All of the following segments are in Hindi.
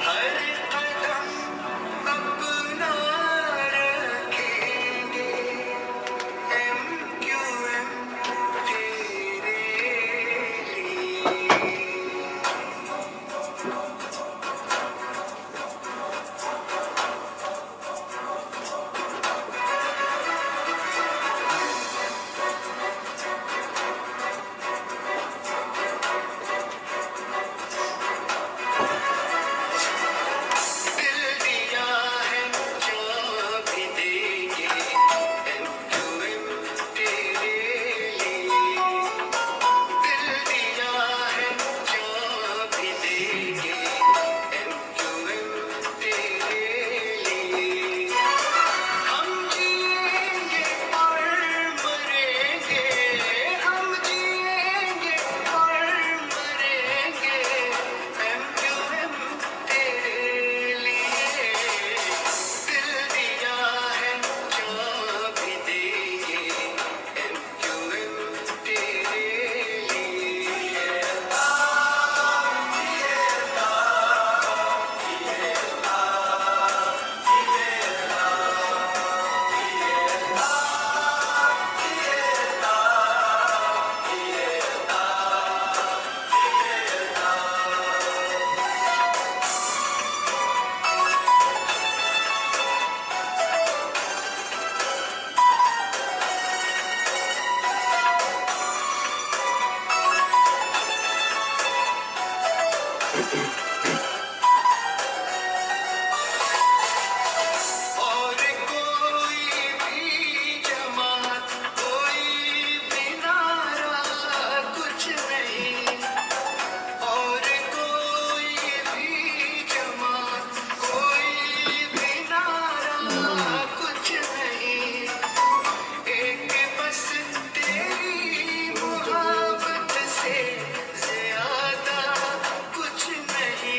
हर कदम अपना रखेंगे MQM तेरे लिए। दिल दिया है जो भी देंगे MQM तेरे लिए। दिल दिया है जो भी देंगे MQM तेरे लिए। हम जिएंगे और मरेंगे, हम जिएंगे और मरेंगे MQM तेरे लिए। दिल दिया है जो भी देंगे MQM तेरे लिए। और कोई भी जमात, कोई भी नारा कुछ नहीं। और कोई भी जमात, कोई भी नारा कुछ नहीं। एक बस तेरी मोहब्बत से ज्यादा कुछ नहीं।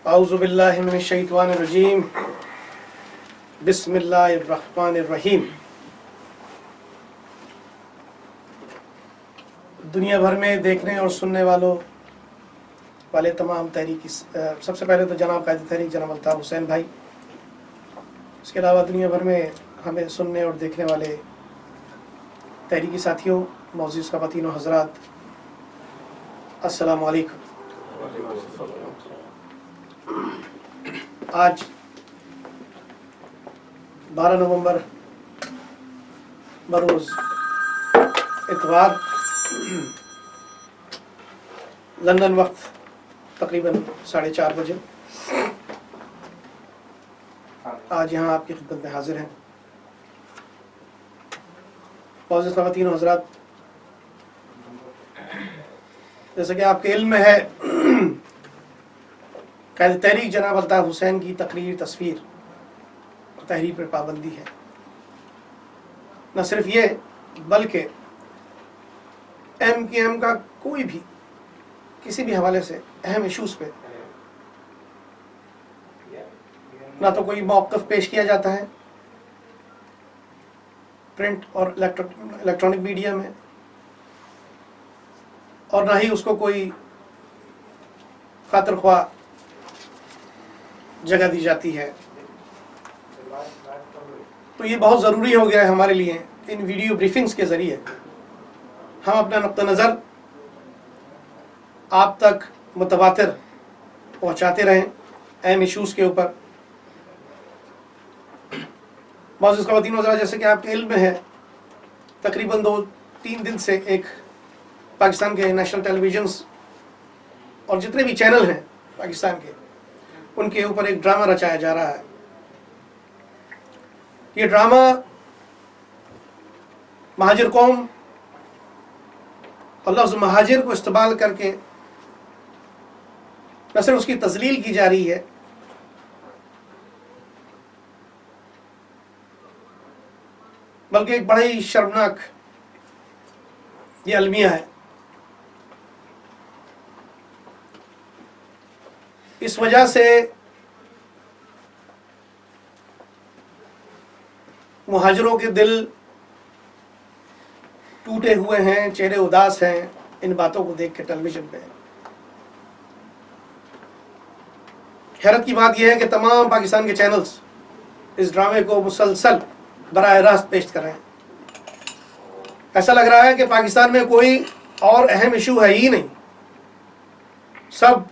औज़ु बिल्लाहि मिनश शैतानिर रजीम बिस्मिल्लाहिर रहमानिर रहीम। दुनिया भर में देखने और सुनने वाले तमाम तहरीकी, सबसे पहले तो जनाब कायद तहरीक जनाब अल्ताफ़ हुसैन भाई, इसके अलावा दुनिया भर में हमें सुनने और देखने वाले तहरीकी साथियों, मौजूद ख़वातीन और हज़रात, अस्सलामु अलैकुम। आज 12 नवंबर बरोज़ इतवार, लंदन वक्त तकरीबन 4:30 बजे आज यहाँ आपकी खिदमत में हाजिर हैं। मौजूद ख़वातीन और हज़रात, जैसा कि आपके इल्म में है, कायद तहरीक जनाब अल्ताफ़ हुसैन की तकरीर, तस्वीर और तहरीर पर पाबंदी है। न सिर्फ ये बल्कि MQM का कोई भी किसी भी हवाले से अहम इशूज़ पे ना तो कोई मौक़िफ़ पेश किया जाता है प्रिंट और इलेक्ट्रॉनिक मीडिया में, और ना ही उसको कोई खातिर ख्वाह जगह दी जाती है। तो ये बहुत ज़रूरी हो गया है हमारे लिए, इन वीडियो ब्रीफिंग्स के ज़रिए हम अपना नुक्ता नज़र आप तक मुतवातिर पहुँचाते रहें अहम इशूज़ के ऊपर। मौजूद ख़वातीन वज़रा, जैसे कि आपके इल्म में है, तकरीबन 2-3 दिन से एक पाकिस्तान के नेशनल टेलीविजन्स और जितने भी चैनल हैं पाकिस्तान के, उनके ऊपर एक ड्रामा रचाया जा रहा है। ये ड्रामा महाजिर कौम और लफ्ज़ महाजिर को इस्तेमाल करके न सिर्फ उसकी तज़लील की जा रही है, बल्कि एक बड़ा ही शर्मनाक ये अलमिया है। इस वजह से मुहाजिरों के दिल टूटे हुए हैं, चेहरे उदास हैं इन बातों को देख के टेलीविज़न पे। हैरत की बात यह है कि तमाम पाकिस्तान के चैनल्स इस ड्रामे को मुसलसल बराह रास्त पेश कर रहे हैं। ऐसा लग रहा है कि पाकिस्तान में कोई और अहम इशू है ही नहीं। सब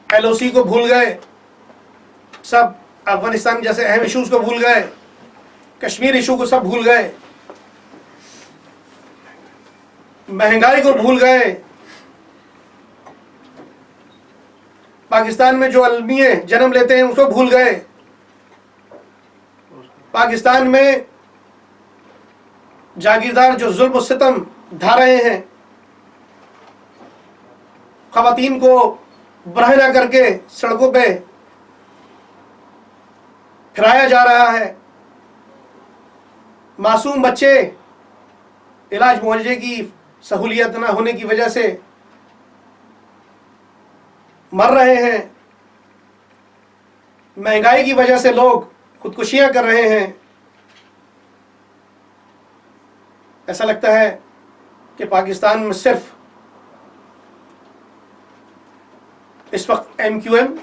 LOC को भूल गए, सब अफगानिस्तान जैसे अहम इशूज़ को भूल गए, कश्मीर इशू को सब भूल गए, महंगाई को भूल गए। पाकिस्तान में जो अलमिये जन्म लेते हैं उसको भूल गए। पाकिस्तान में जागीरदार जो जुल्म और सितम ढा रहे हैं, ख़वातीन को बरहना करके सड़कों पे फिराया जा रहा है, मासूम बच्चे इलाज मुआवजे की सहूलियत न होने की वजह से मर रहे हैं, महंगाई की वजह से लोग खुदकुशियां कर रहे हैं। ऐसा लगता है कि पाकिस्तान में सिर्फ इस वक्त MQM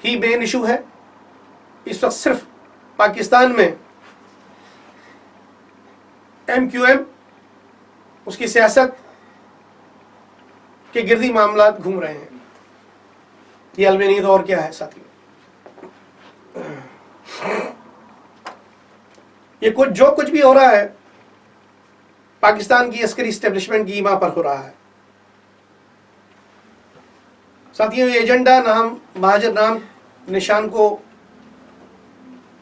ही मेन इशू है। इस वक्त सिर्फ पाकिस्तान में MQM, उसकी सियासत के गिर्दी मामला घूम रहे हैं। ये अलमी दौर क्या है साथियों? ये जो कुछ भी हो रहा है पाकिस्तान की अस्करी इस्टेब्लिशमेंट की ईमा पर हो रहा है। साथियों, ये एजेंडा महाजिर नाम निशान को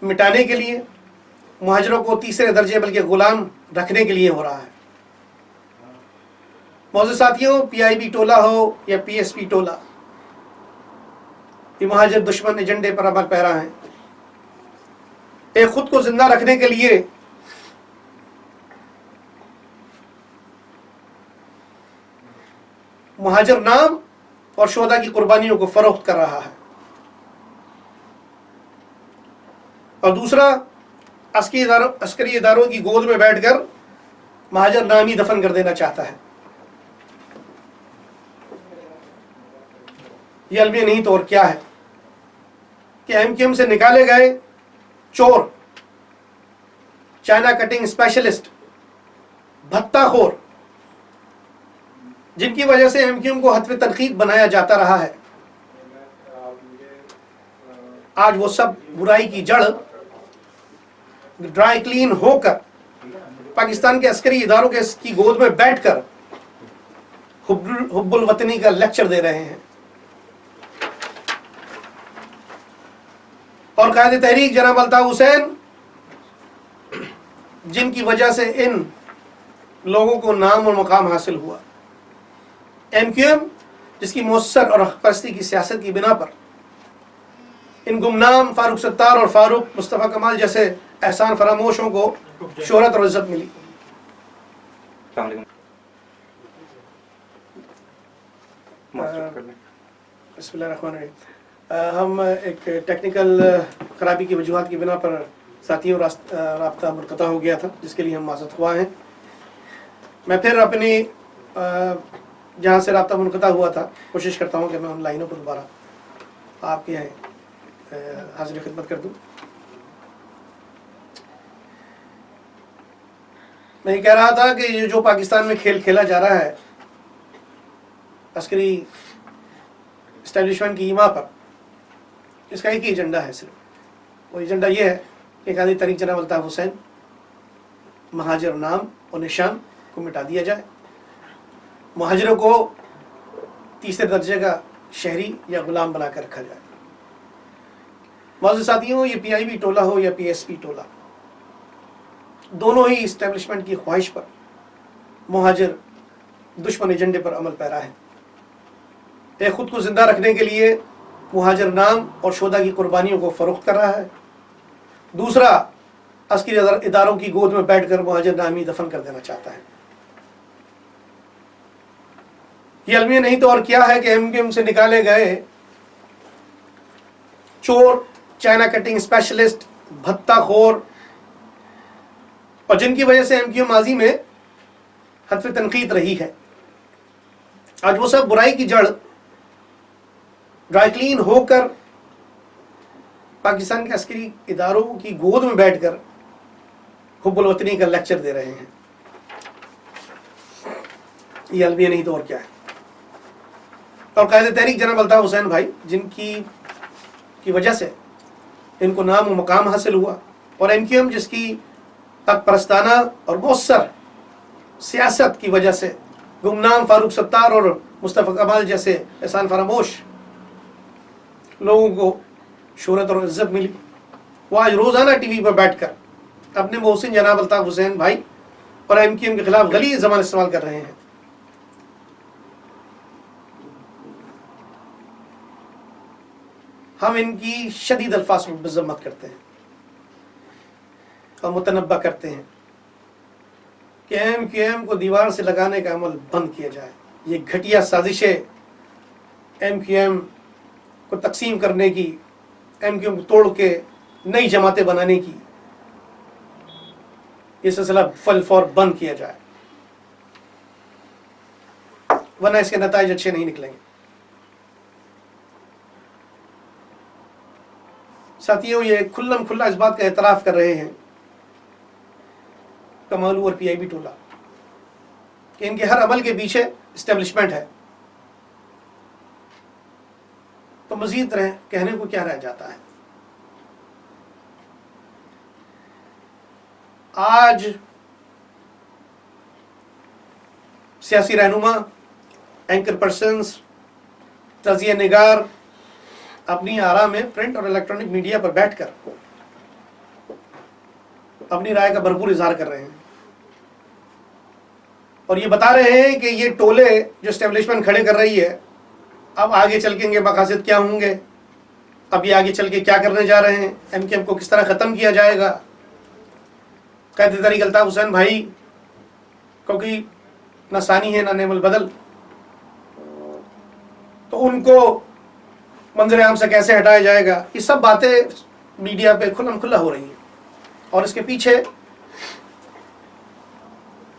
मिटाने के लिए, मुहाजिरों को तीसरे दर्जे बल्कि गुलाम रखने के लिए हो रहा है। मौजूद साथियों, PIB टोला हो या PSP टोला, ये मुहाजिर दुश्मन एजेंडे पर अमल पैरा हैं। एक खुद को जिंदा रखने के लिए मुहाजिर नाम और शोहदा की कुर्बानियों को फरोख्त कर रहा है, और दूसरा अस्करी इदारों की गोद में बैठकर महाजर नामी दफन कर देना चाहता है। ये अलविया नहीं तो और क्या है कि एमक्यूएम से निकाले गए चोर, चाइना कटिंग स्पेशलिस्ट, भत्ताखोर, जिनकी वजह से एमक्यूएम को हत्वे तनकीद बनाया जाता रहा है, आज वो सब बुराई की जड़ ड्राई क्लीन होकर पाकिस्तान के अस्करी इदारों के की गोद में बैठकर हुब्बुल वतनी का लेक्चर दे रहे हैं। और कायदे तहरीक जनाब अल्ताफ हुसैन, जिनकी वजह से इन लोगों को नाम और मकाम हासिल हुआ, एमक्यूएम जिसकी मौसर और हक़परस्ती की सियासत की बिना पर इन गुमनाम फारूक सत्तार और फारूक मुस्तफ़ा कमाल जैसे एहसान फरामोशों को शोहरत और इज्जत मिली। बिस्मिल्लाहिर्रहमानिर्रहीम। हम एक टेक्निकल खराबी की वजूहात की बिना पर साथियों राब्ता मुनक़ता हो गया था, जिसके लिए हम माज़रत हुआ हैं। मैं फिर अपनी जहाँ से राब्ता मुनक़ता हुआ था कोशिश करता हूँ कि मैं उन लाइनों को दोबारा आपके यहाँ हाज़िर खिदमत कर दूँ। मैं ये कह रहा था कि ये जो पाकिस्तान में खेल खेला जा रहा है अस्करी इस्टेब्लिशमेंट की ईमा पर, इसका एक ही एजेंडा है सिर्फ। वो एजेंडा ये है कि कायदे तहरीक जनाब अल्ताफ हुसैन महाजर नाम और निशान को मिटा दिया जाए, महाजरों को तीसरे दर्जे का शहरी या गुलाम बना कर रखा जाए। मौजूद साथियों, ये PIB टोला हो या PSP टोला, दोनों ही इस्टेब्लिशमेंट की ख्वाहिश पर मुहाजिर दुश्मन एजेंडे पर अमल पैरा है। एक खुद को जिंदा रखने के लिए मुहाजिर नाम और शोहदा की कुर्बानियों को फरोख्त कर रहा है, दूसरा अस्करी इदारों की गोद में बैठकर मुहाजिर नामी दफन कर देना चाहता है। ये अलमिया नहीं तो और क्या है कि एमक्यूएम से निकाले गए चोर, चाइना कटिंग स्पेशलिस्ट, भत्ताखोर, और जिनकी वजह से एमक्यूएम माजी में हत्वे तनकीद रही है, आज वो सब बुराई की जड़ ड्राई क्लीन होकर पाकिस्तान के अस्करी इदारों की गोद में बैठकर हुब्बुल वतनी का लेक्चर दे रहे हैं। ये अलमिया नहीं तो और क्या है। और कायदे तहरीक जनाब अल्ताफ हुसैन भाई, जिनकी वजह से इनको नाम और मकाम हासिल हुआ, और एमक्यूएम जिसकी हक़परस्ताना और मौसर सियासत की वजह से गुमनाम फारूक सत्तार और मुस्तफ़ा कमाल जैसे एहसान फरामोश लोगों को शोहरत और इज्जत मिली, वो आज रोज़ाना टीवी पर बैठकर अपने मोहसिन जनाब अल्ताफ हुसैन भाई और एमक्यूएम के खिलाफ गलीज़ ज़बान इस्तेमाल कर रहे हैं। हम इनकी शदीद अल्फाज में मज़म्मत करते हैं और मुतनब्बा करते हैं कि एमक्यूएम को दीवार से लगाने का अमल बंद किया जाए। ये घटिया साजिशें एमक्यूएम को तकसीम करने की, एमक्यूएम को तोड़ के नई जमातें बनाने की, ये सिलसिला फल फौर बंद किया जाए, वरना इसके नताइज अच्छे नहीं निकलेंगे। साथियों, ये खुल्लम खुल्ला इस बात का एतराफ़ कर रहे हैं कमालू और PIB टोला कि इनके हर अमल के पीछे इस्टेब्लिशमेंट है, तो मजीद कहने को क्या रह जाता है। आज सियासी रहनुमा, एंकर पर्सन्स, तज़िया निगार अपनी आरा में प्रिंट और इलेक्ट्रॉनिक मीडिया पर बैठकर अपनी राय का भरपूर इजहार कर रहे हैं और ये बता रहे हैं कि ये टोले जो एस्टेब्लिशमेंट खड़े कर रही है, अब आगे चल के इनके मकासद क्या होंगे, अब ये आगे चल के क्या करने जा रहे हैं, एमक्यूएम को किस तरह ख़त्म किया जाएगा। कायदे तहरीक अल्ताफ हुसैन भाई क्योंकि ना सानी है ना नेमल बदल, तो उनको मंजर आम से कैसे हटाया जाएगा, ये सब बातें मीडिया पे खुल्लम खुल्ला हो रही हैं। और इसके पीछे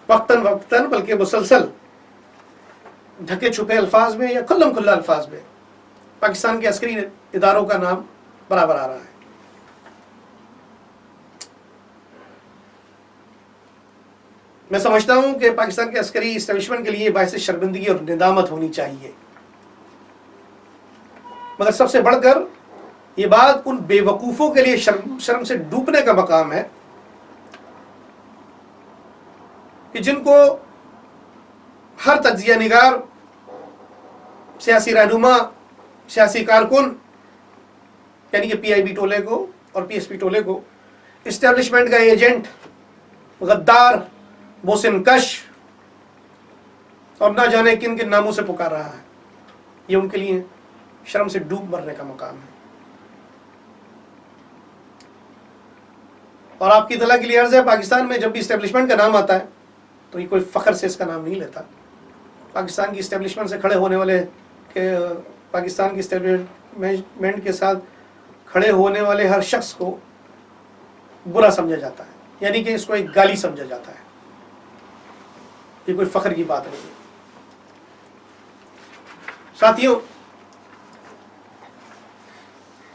वक्तन वक्तन बल्कि मुसलसल ढके छुपे अल्फाज में या खुल्लम खुल्ला अल्फाज में पाकिस्तान के अस्करी इदारों का नाम बराबर आ रहा है। मैं समझता हूं कि पाकिस्तान के अस्करी इस्टेब्लिशमेंट के लिए बायस शर्मिंदगी और निदामत होनी चाहिए, मगर सबसे बढ़कर ये बात उन बेवकूफ़ों के लिए शर्म से डूबने का मकाम है कि जिनको हर तज्जिया निगार, सियासी रहनुमा, सियासी कारकुन यानी कि PIB टोले को और PSP टोले को इस्टेब्लिशमेंट का एजेंट, गद्दार, मोहसिन कश और ना जाने किन किन नामों से पुकार रहा है। ये उनके लिए शर्म से डूब मरने का मकाम है। और आपकी इत्तला के लिए अर्ज है, पाकिस्तान में जब भी इस्टेब्लिशमेंट का नाम आता है तो ये कोई फ़ख्र से इसका नाम नहीं लेता। पाकिस्तान की इस्टेब्लिशमेंट से खड़े होने वाले के पाकिस्तान की इस्टेब्लिशमेंट के साथ खड़े होने वाले हर शख्स को बुरा समझा जाता है, यानी कि इसको एक गाली समझा जाता है। ये कोई फ़ख्र की बात नहीं है। साथियों,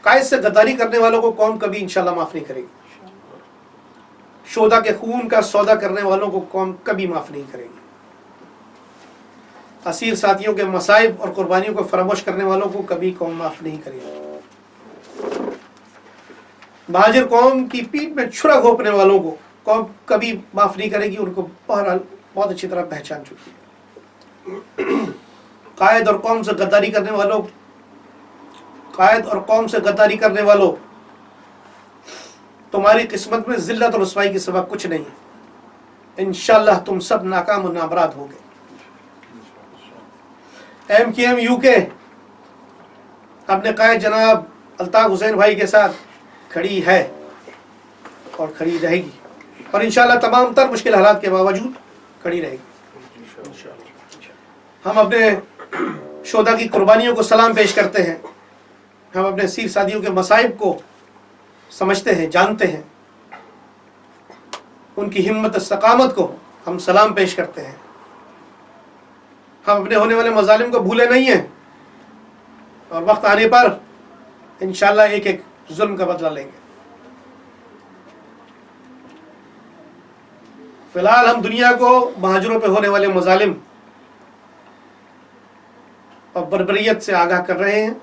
कायद से गद्दारी करने वालों को कौम कभी इंशाल्लाह माफ़ नहीं करेगी। शोधा के खून का सौदा करने वालों को कौम कभी माफ़ नहीं करेगी। असीर साथियों के मसाइब और कुर्बानियों को फरामोश करने वालों को कभी कौम माफ़ नहीं करेगी। महाजिर कौम की पीठ में छुरा घोंपने वालों को कौम कभी माफ़ नहीं करेगी। उनको बहरहाल बहुत अच्छी तरह पहचान चुकी है। कायद और कौम से गद्दारी करने वालों, कायद और कौम से गद्दारी करने वालों, तुम्हारी किस्मत में जिल्लत और रुसवाई के सिवा कुछ नहीं है। इंशाअल्लाह तुम सब नाकाम और नाबराद होगे। MKM UK अपने कायद जनाब अल्ताफ हुसैन भाई के साथ खड़ी है और खड़ी रहेगी, और इंशाअल्लाह तमाम तर मुश्किल हालात के बावजूद खड़ी रहेगी। हम अपने शोधा की कुर्बानियों को सलाम पेश करते हैं। हम अपने सीर सादियों के मसाइब को समझते हैं, जानते हैं। उनकी हिम्मत इस्तकामत को हम सलाम पेश करते हैं। हम अपने होने वाले मजालिम को भूले नहीं हैं और वक्त आने पर इंशाअल्लाह एक एक जुल्म का बदला लेंगे। फिलहाल हम दुनिया को महाजरों पे होने वाले मजालिम और बर्बरियत से आगाह कर रहे हैं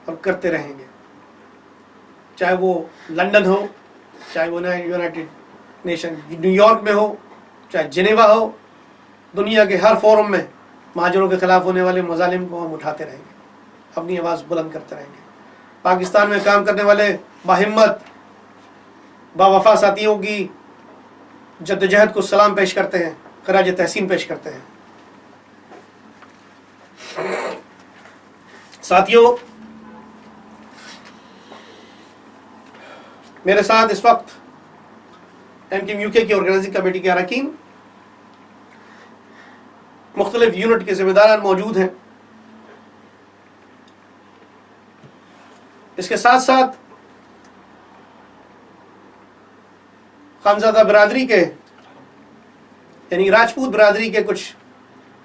और करते रहेंगे, चाहे वो लंदन हो, चाहे वो यूनाइटेड नेशन न्यूयॉर्क में हो, चाहे जिनेवा हो। दुनिया के हर फोरम में महाजरों के खिलाफ होने वाले मजालिम को हम उठाते रहेंगे, अपनी आवाज़ बुलंद करते रहेंगे। पाकिस्तान में काम करने वाले बाहिम्मत बावफा साथियों की जद्दोजहद को सलाम पेश करते हैं, खराज तहसीन पेश करते हैं। साथियों, मेरे साथ इस वक्त MKM UK की ऑर्गेनाइजिंग कमेटी के अरकान, मुख्तलिफ यूनिट के जिम्मेदारान मौजूद हैं। इसके साथ साथ खानजादा बिरादरी के यानी राजपूत बिरादरी के कुछ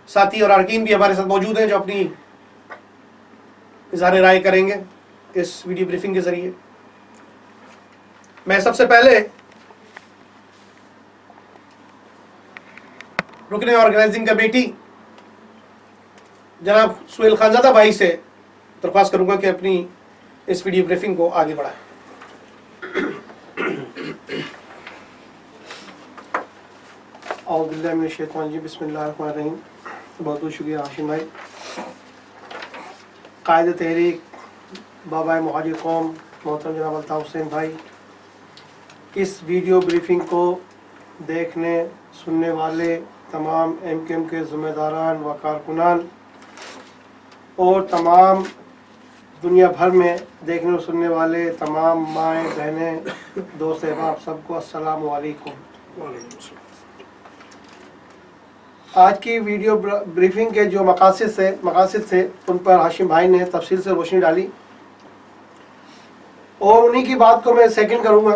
साथी और अरकान भी हमारे साथ मौजूद हैं, जो अपनी इज़हार राय करेंगे इस वीडियो ब्रीफिंग के जरिए। मैं सबसे पहले रुकने ऑर्गेनाइजिंग कमेटी जनाब सुहेल खानजादा भाई से दरख्वास्त करूंगा कि अपनी इस वीडियो ब्रीफिंग को आगे बढ़ाएं। बिस्मिल्लाहिर्रहमानिर्रहीम। बहुत बहुत शुक्रिया हाशिम भाई। कायद तहरीक बाबा मुहाजिर कौम मोहतरम जनाब अल्ताफ हुसैन भाई, इस वीडियो ब्रीफिंग को देखने सुनने वाले तमाम MKM के ज़िम्मेदारान व कारकुनान और तमाम दुनिया भर में देखने और सुनने वाले तमाम माएँ बहनें दोस्त अहबाब सबको अस्सलामु अलैकुम। आज की वीडियो ब्रीफिंग के जो मकासद से उन पर हाशिम भाई ने तफसील से रोशनी डाली और उन्हीं की बात को मैं सेकंड करूंगा।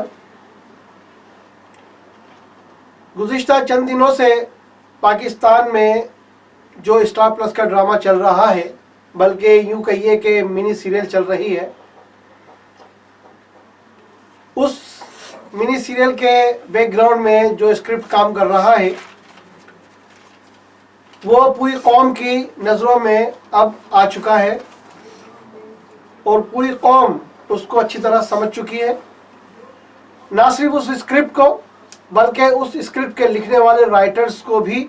गुज़िश्ता चंद दिनों से पाकिस्तान में जो स्टार प्लस का ड्रामा चल रहा है, बल्कि यूं कहिए कि मिनी सीरियल चल रही है, उस मिनी सीरियल के बैकग्राउंड में जो स्क्रिप्ट काम कर रहा है वो पूरी कौम की नज़रों में अब आ चुका है और पूरी कौम उसको अच्छी तरह समझ चुकी है। ना सिर्फ उस स्क्रिप्ट को बल्कि उस स्क्रिप्ट के लिखने वाले राइटर्स को भी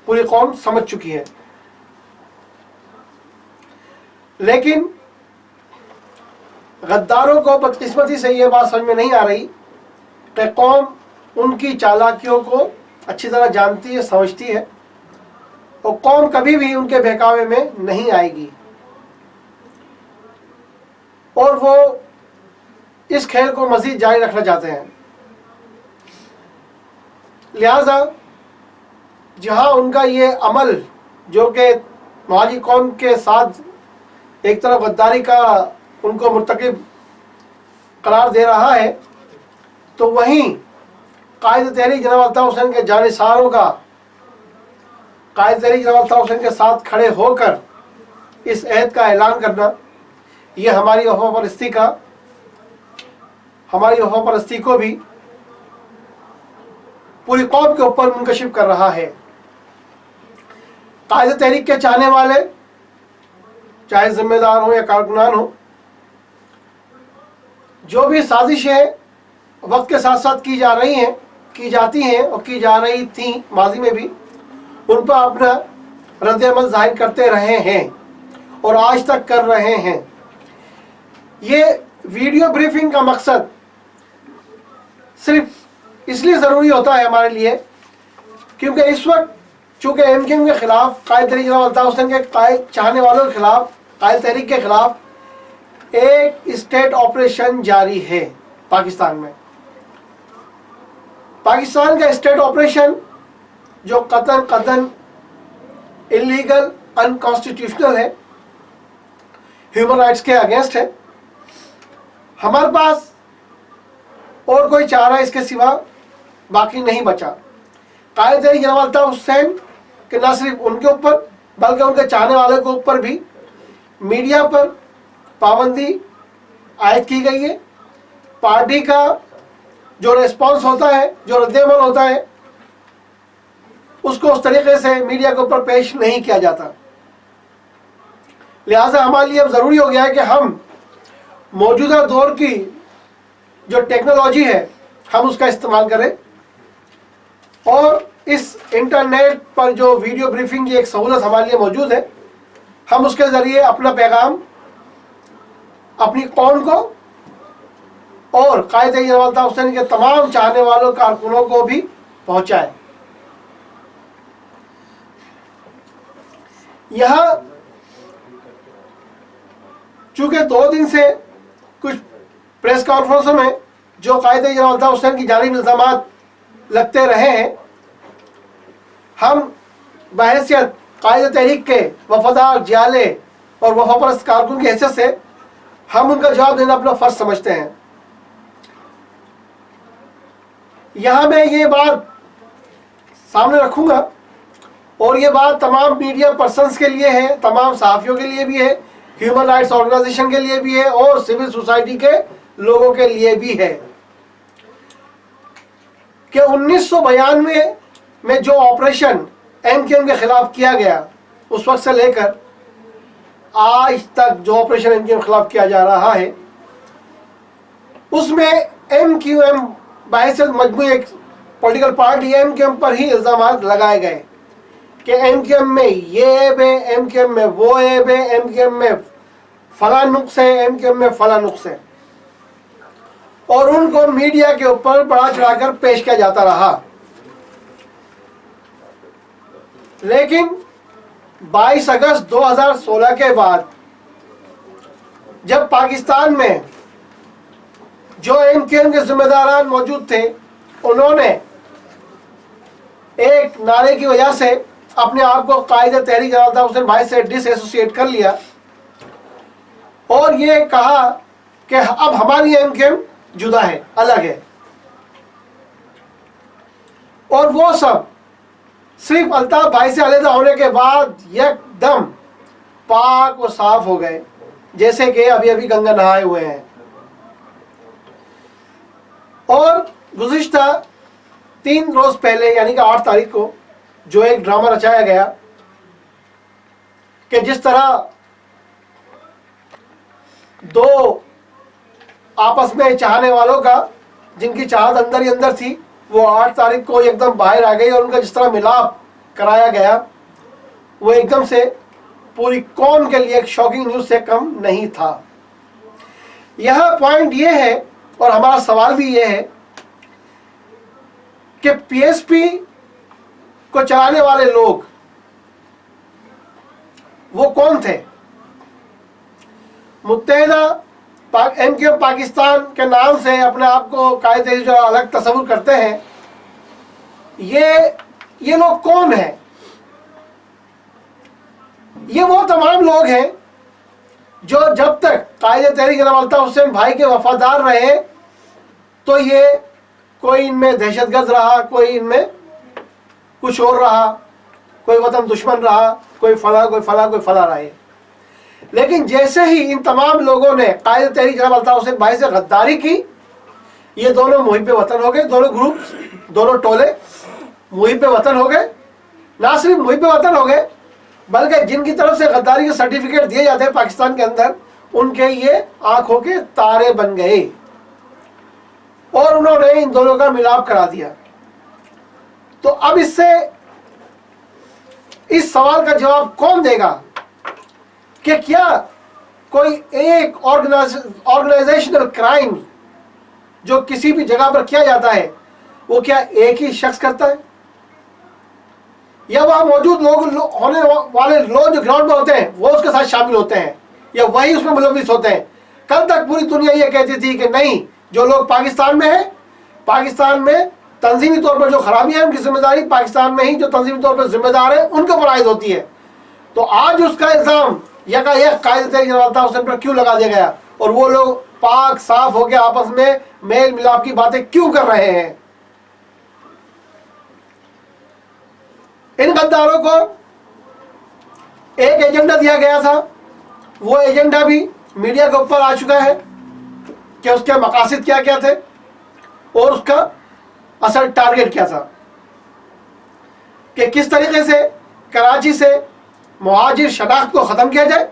पूरी कौम समझ चुकी है। लेकिन गद्दारों को बदकिस्मती से ये बात समझ में नहीं आ रही कि कौम उनकी चालाकियों को अच्छी तरह जानती है, समझती है और कौम कभी भी उनके बहकावे में नहीं आएगी और वो इस खेल को मज़ीद जारी रखना चाहते हैं। लिहाजा जहां उनका ये अमल जो कि महाजी कौम के साथ एक तरफ गद्दारी का उनको मुर्तकिब करार दे रहा है, तो वहीं कायद तहरीक जनाब अल्ताफ़ हुसैन के जानिसारों का कायद तहरीक जनाब अल्ताफ़ हुसैन के साथ खड़े होकर इस अहद का ऐलान करना, ये हमारी वफा परस्ती को भी पूरी कौम के ऊपर मुनकशिफ कर रहा है। कायद तहरीक के चाहने वाले चाहे जिम्मेदार हो या कारकुनान हो, जो भी साजिशें वक्त के साथ साथ की जा रही हैं, की जाती हैं और की जा रही थी माजी में भी, उन पर अपना रद्द-ए-अमल जाहिर करते रहे हैं और आज तक कर रहे हैं। ये वीडियो ब्रीफिंग का मकसद सिर्फ इसलिए ज़रूरी होता है हमारे लिए क्योंकि इस वक्त चूँकि MKM के ख़िलाफ़ कायद तहरीक जनाब अल्ताफ़ हुसैन के चाहने वालों के ख़िलाफ़, कायद तहरीक के ख़िलाफ़ एक स्टेट ऑपरेशन जारी है पाकिस्तान में। पाकिस्तान का स्टेट ऑपरेशन जो कतन इलीगल, अनकॉन्स्टिट्यूशनल है, ह्यूमन राइट्स के अगेंस्ट है। हमारे पास और कोई चारा इसके सिवा बाकी नहीं बचा। कायद तहरीक जनाब अल्ताफ़ हुसैन के न सिर्फ उनके ऊपर बल्कि उनके चाहने वालों के ऊपर भी मीडिया पर पाबंदी आयद की गई है। पार्टी का जो रिस्पॉन्स होता है, जो रद्द-ए-अमल होता है, उसको उस तरीके से मीडिया के ऊपर पेश नहीं किया जाता। लिहाजा हमारे लिए अब ज़रूरी हो गया है कि हम मौजूदा दौर की जो टेक्नोलॉजी है हम उसका इस्तेमाल करें और इस इंटरनेट पर जो वीडियो ब्रीफिंग की एक सहूलत हमारे लिए मौजूद है, हम उसके ज़रिए अपना पैगाम अपनी कौम को और कायद तहरीक जनाब अल्ताफ़ हुसैन के तमाम चाहने वालों कारकुनों को भी पहुँचाएँ। यहाँ चूँकि 2 दिन से कुछ प्रेस कॉन्फ्रेंसों में जो कायद तहरीक जनाब अल्ताफ़ हुसैन की जानिब इल्ज़ामात लगते रहे हैं, हम बहैसियत कायद तहरीक के वफादार, जियाले और वफापरस्त कारकुन की हैसियत से हम उनका जवाब देना अपना फ़र्ज समझते हैं। यहाँ मैं ये बात सामने रखूँगा और ये बात तमाम मीडिया पर्सन्स के लिए है, तमाम सहाफ़ियों के लिए भी है, ह्यूमन राइट्स ऑर्गेनाइजेशन के लिए भी है और सिविल सोसाइटी के लोगों के लिए भी है कि 1992 में जो ऑपरेशन MKM के ख़िलाफ़ किया गया, उस वक्त से लेकर आज तक जो ऑपरेशन MKM के ख़िलाफ़ किया जा रहा है, उसमें MQM बहैसियत मजमूई एक पॉलिटिकल पार्टी MKM पर ही इल्ज़ामात लगाए गए कि MKM में ये ऐब है, MKM में वो ऐब है, MKM में फला नुक्स है, MKM में फला नुक्स है, और उनको मीडिया के ऊपर बढ़ा चढ़ाकर पेश किया जाता रहा। लेकिन 22 अगस्त 2016 के बाद जब पाकिस्तान में जो MKM के जिम्मेदारान मौजूद थे, उन्होंने एक नारे की वजह से अपने आप को कायद तहरीक जनाब अल्ताफ हुसैन भाई से डिसएसोसिएट कर लिया और ये कहा कि अब हमारी एमकेएम जुदा है, अलग है, और वो सब सिर्फ अल्ताफ भाई से अलग होने के बाद एकदम पाक और साफ हो गए, जैसे कि अभी अभी गंगा नहाए हुए हैं। और गुज़िश्ता 3 रोज पहले यानी कि 8 तारीख को जो एक ड्रामा रचाया गया कि जिस तरह 2 आपस में चाहने वालों का जिनकी चाहत अंदर ही अंदर थी वो 8 तारीख को एकदम बाहर आ गई और उनका जिस तरह मिलाप कराया गया वो एकदम से पूरी कौम के लिए एक शॉकिंग न्यूज़ से कम नहीं था। यह पॉइंट ये है और हमारा सवाल भी ये है कि पीएसपी को चलाने वाले लोग वो कौन थे? मुत्तहिदा एमकेएम पाकिस्तान के नाम से अपने आप को कायदे जो अलग तस्वुर करते हैं, ये लोग कौन हैं? ये वो तमाम लोग हैं जो जब तक कायदे तहरीक जनाब अल्ताफ हुसैन भाई के वफादार रहे तो ये कोई इनमें दहशतगर्द रहा, कोई इनमें कुछ और रहा, कोई वतन दुश्मन रहा, कोई फला कोई फला कोई फला रहे। लेकिन जैसे ही इन तमाम लोगों ने कायदे तहरीक जनाब अल्ताफ हुसैन भाई से गद्दारी की, ये दोनों मुहिब वतन हो गए, दोनों ग्रुप, दोनों टोले मुहिब वतन हो गए। ना सिर्फ मुहिब वतन हो गए बल्कि जिनकी तरफ से गद्दारी के सर्टिफिकेट दिए जाते हैं पाकिस्तान के अंदर, उनके ये आंखों के तारे बन गए और उन्होंने इन दोनों का मिलाप करा दिया। तो अब इससे इस सवाल का जवाब कौन देगा कि क्या कोई एक ऑर्गेनाइजेशनल क्राइम जो किसी भी जगह पर किया जाता है वो क्या एक ही शख्स करता है, या वहां मौजूद होने वाले लोग जो ग्राउंड पर होते हैं वो उसके साथ शामिल होते हैं, या वही उसमें मुलविस होते हैं? कल तक पूरी दुनिया ये कहती थी कि नहीं, जो लोग पाकिस्तान में हैं, पाकिस्तान में तंजीमी तौर पर जो खराबियां हैं उनकी जिम्मेदारी पाकिस्तान में ही जो तंजीमी तौर पर जिम्मेदार है उनके ऊपर आयद होती है। तो आज उसका इल्ज़ाम यकायक कायदे तहरीक जनाब अल्ताफ हुसैन पर क्यों लगा दिया गया और वो लोग पाक साफ होकर आपस में मेल मिलाप की बातें क्यों कर रहे हैं? इन गद्दारों को एक एजेंडा दिया गया था, वो एजेंडा भी मीडिया के ऊपर आ चुका है कि उसके मकासद क्या क्या थे और उसका असल टारगेट क्या था, कि किस तरीके से कराची से मुहाजिर शनाख्त को ख़त्म किया जाए,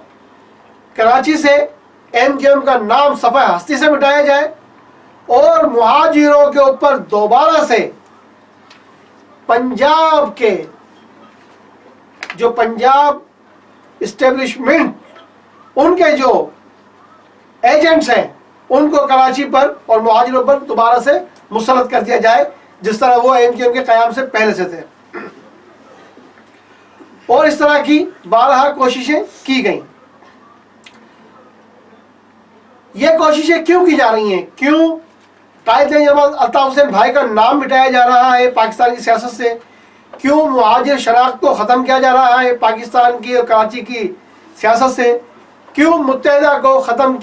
कराची से एमकेएम का नाम सफ़ा हस्ती से मिटाया जाए और मुहाजिरों के ऊपर दोबारा से पंजाब के जो पंजाब इस्टेब्लिशमेंट उनके जो एजेंट्स हैं उनको कराची पर और मुहाजिरों पर दोबारा से मुसल्लत कर दिया जाए, जिस तरह वो एमकेएम के क़याम से पहले से थे। और इस तरह की बारहा कोशिशें की गई। ये कोशिशें क्यों की जा रही हैं? क्यों कायदे जनाब अल्ताफ हुसैन भाई का नाम मिटाया जा रहा है पाकिस्तान की सियासत से? क्यों मुहाजिर शनाख्त को ख़त्म किया जा रहा है पाकिस्तान की और कराची की सियासत से? क्यों मुत्तहिदा को ख़त्म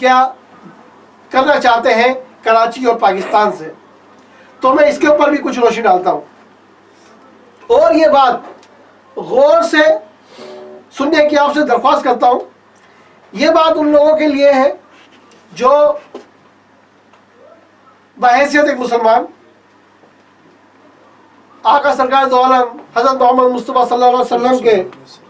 करना चाहते हैं कराची और पाकिस्तान से? तो मैं इसके ऊपर भी कुछ रोशनी डालता हूँ और ये बात गौर से सुनने की आपसे दरख्वास्त करता हूँ। ये बात उन लोगों के लिए है जो बहैसियत एक मुसलमान आका सरकार दो आलम हज़रत मोहम्मद मुस्तफ़ा सल्लल्लाहु अलैहि वसल्लम के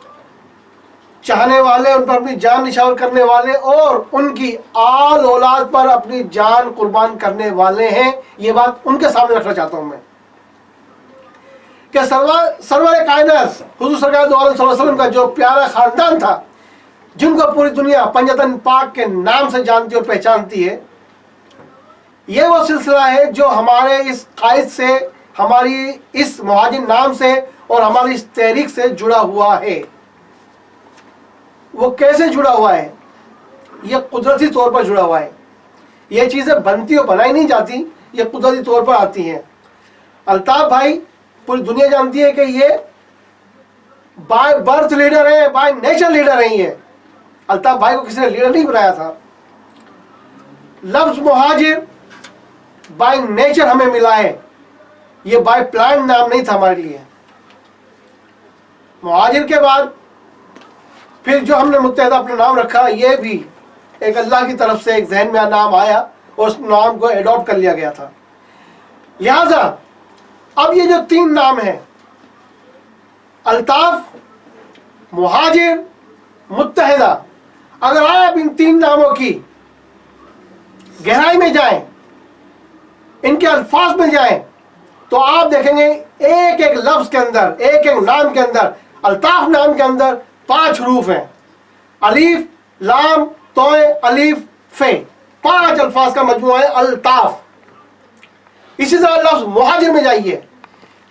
चाहने वाले, उन पर अपनी जान निछावर करने वाले और उनकी आल औलाद पर अपनी जान कुर्बान करने वाले हैं, ये बात उनके सामने रखना चाहता हूँ मैं कि सरवर कायनात हुजूर सरकार दो आलम सल्लल्लाहु अलैहि वसल्लम का जो प्यारा ख़ानदान था, जिनको पूरी दुनिया पंजतन पाक के नाम से जानती और पहचानती है, ये वो सिलसिला है जो हमारे इस कायद से, हमारी इस मुहाजिर नाम से और हमारी इस तहरीक से जुड़ा हुआ है। वो कैसे जुड़ा हुआ है? ये कुदरती तौर पर जुड़ा हुआ है। ये चीज़ें बनती और बनाई नहीं जाती, ये कुदरती तौर पर आती हैं। अल्ताफ भाई पूरी दुनिया जानती है कि ये बाय बर्थ लीडर है, बाय नेचर लीडर नहीं है। अल्ताफ भाई को किसी ने लीडर नहीं बनाया था। लफ्ज मुहाजिर बाय नेचर हमें मिला है, ये बाय प्लान नाम नहीं था हमारे लिए। मुहाजिर के बाद फिर जो हमने मुत्तहिदा अपना नाम रखा, ये भी एक अल्लाह की तरफ से एक जहन में नाम आया और उस नाम को एडॉप्ट कर लिया गया था। लिहाजा अब ये जो 3 नाम हैं, अल्ताफ, मुहाजिर, मुत्तहिदा, अगर आप इन 3 नामों की गहराई में जाएं, इनके अल्फाज में जाएं, तो आप देखेंगे एक एक लफ्ज के अंदर, एक एक नाम के अंदर, अल्ताफ नाम के अंदर 5 हरूफ हैं। अलीफ, लाम, तोय, अलीफ, फे, 5 अल्फाज का मजमूआ है अल्ताफ। इसी तरह लफ्ज मुहाजिर में जाइए,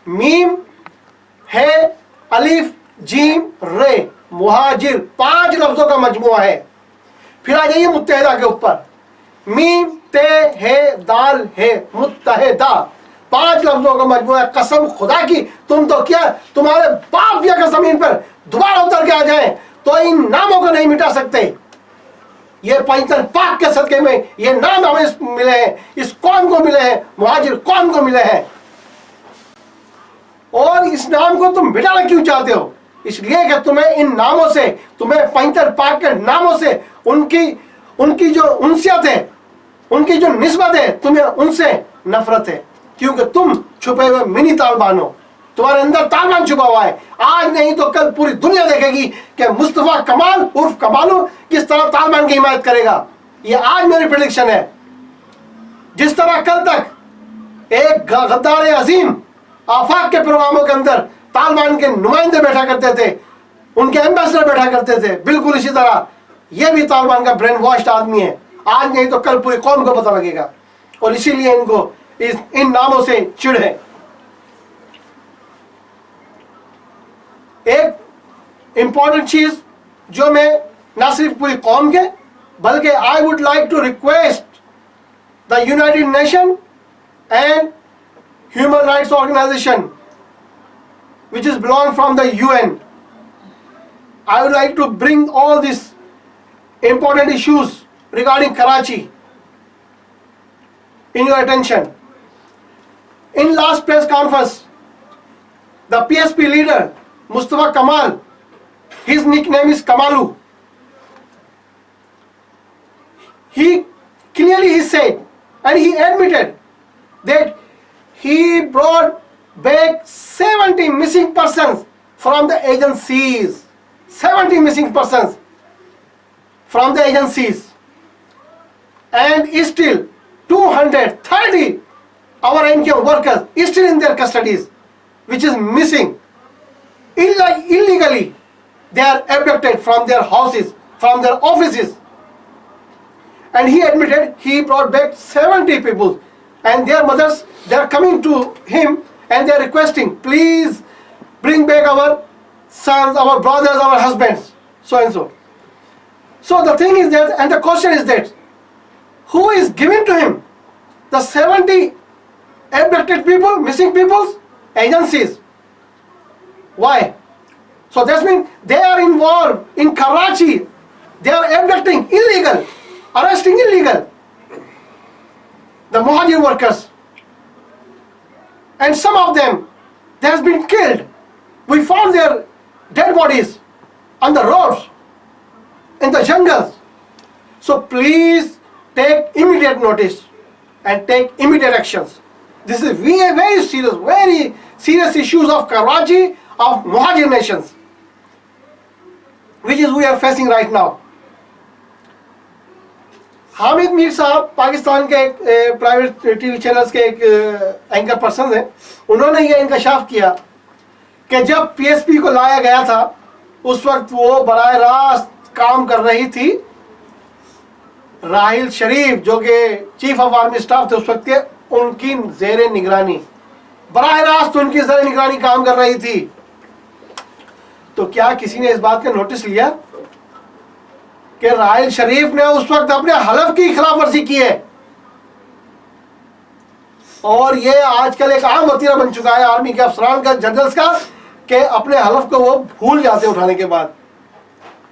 मीम है, अलीफ, जीम, रे, मुहाजिर 5 लफ्जों का मजमूआ है। फिर आ जाइए मुत्तहिदा के ऊपर, मीम, ते, है, दाल, है, मुत्तहिदा 5 लफ्जों का मजमूआ है। कसम खुदा की, तुम तो क्या, तुम्हारे बाप या जमीन पर दोबारा उतर के आ जाए तो इन नामों को नहीं मिटा सकते। ये पैंतन पाक के सदके में ये नाम हमें मिले हैं, इस कौम को मिले हैं, मुहाजिर कौम को मिले हैं। और इस नाम को तुम मिटाना क्यों चाहते हो? इसलिए कि तुम्हें इन नामों से, तुम्हें पैंतन पाक के नामों से उनकी जो उनसियत है, उनकी जो निस्बत है, तुम्हें उनसे नफरत है, क्योंकि तुम छुपे हुए मिनी तालिबान हो। तुम्हारे अंदर तालिबान छुपा हुआ है। आज नहीं तो कल पूरी दुनिया देखेगी कि मुस्तफा कमाल उर्फ कमालू किस तरह तालिबान की हिमायत करेगा। ये आज मेरी प्रेडिक्शन है। जिस तरह कल तक एक गद्दार अजीम आफाक के प्रोग्रामों के अंदर तालिबान के नुमाइंदे बैठा करते थे, उनके एम्बेसडर बैठा करते थे, बिल्कुल इसी तरह ये भी तालिबान का ब्रेन वॉश्ड आदमी है। आज नहीं तो कल पूरी कौम को पता लगेगा। और इसीलिए इनको इन नामों से चिढ़ है। एक इंपॉर्टेंट चीज जो मैं ना सिर्फ पूरी कौम के बल्कि I would like to request the United Nation and human rights organization which is belong from the UN. I would like to bring all these important issues regarding Karachi in your attention. In last press conference, the PSP leader Mustafa Kamal, his nickname is Kamalu. He clearly said and he admitted that he brought back 70 missing persons from the agencies. 70 missing persons from the agencies. And still 230 our NGO workers is still in their custodies, which is missing. Illegally they are abducted from their houses, from their offices. And he admitted he brought back 70 people, and their mothers, they are coming to him and they are requesting, please bring back our sons, our brothers, our husbands, so and so. So the thing is that, and the question is that, who is giving to him the 70 abducted people, missing people's agencies? Why? So that means they are involved in Karachi. They are abducting illegal, arresting illegal the Muhajir workers. And some of them, they have been killed. We found their dead bodies on the roads, in the jungles. So please take immediate notice and take immediate actions. This is very serious issues of Karachi, of Muhajir nations, which is we are facing right now. Hamid Mir साहब पाकिस्तान के एक प्राइवेट टीवी चैनल्स के एक एंकर पर्सन हैं। उन्होंने ये इंकशाफ किया कि जब पीएसपी को लाया गया था उस वक्त वो बराह रास्त काम कर रही थी राहिल शरीफ, जो कि चीफ ऑफ आर्मी स्टाफ थे उस वक्त के, उनकी ज़ेरे निगरानी, बराह रास्त उनकी ज़ेरे निगरानी काम कर रही थी। तो क्या किसी ने इस बात का नोटिस लिया कि राहिल शरीफ ने उस वक्त अपने हलफ की खिलाफ वर्जी की है? और ये आजकल एक आम वतीरा बन चुका है आर्मी के अफसरान का, जनरल्स का, कि अपने हलफ को वो भूल जाते उठाने के बाद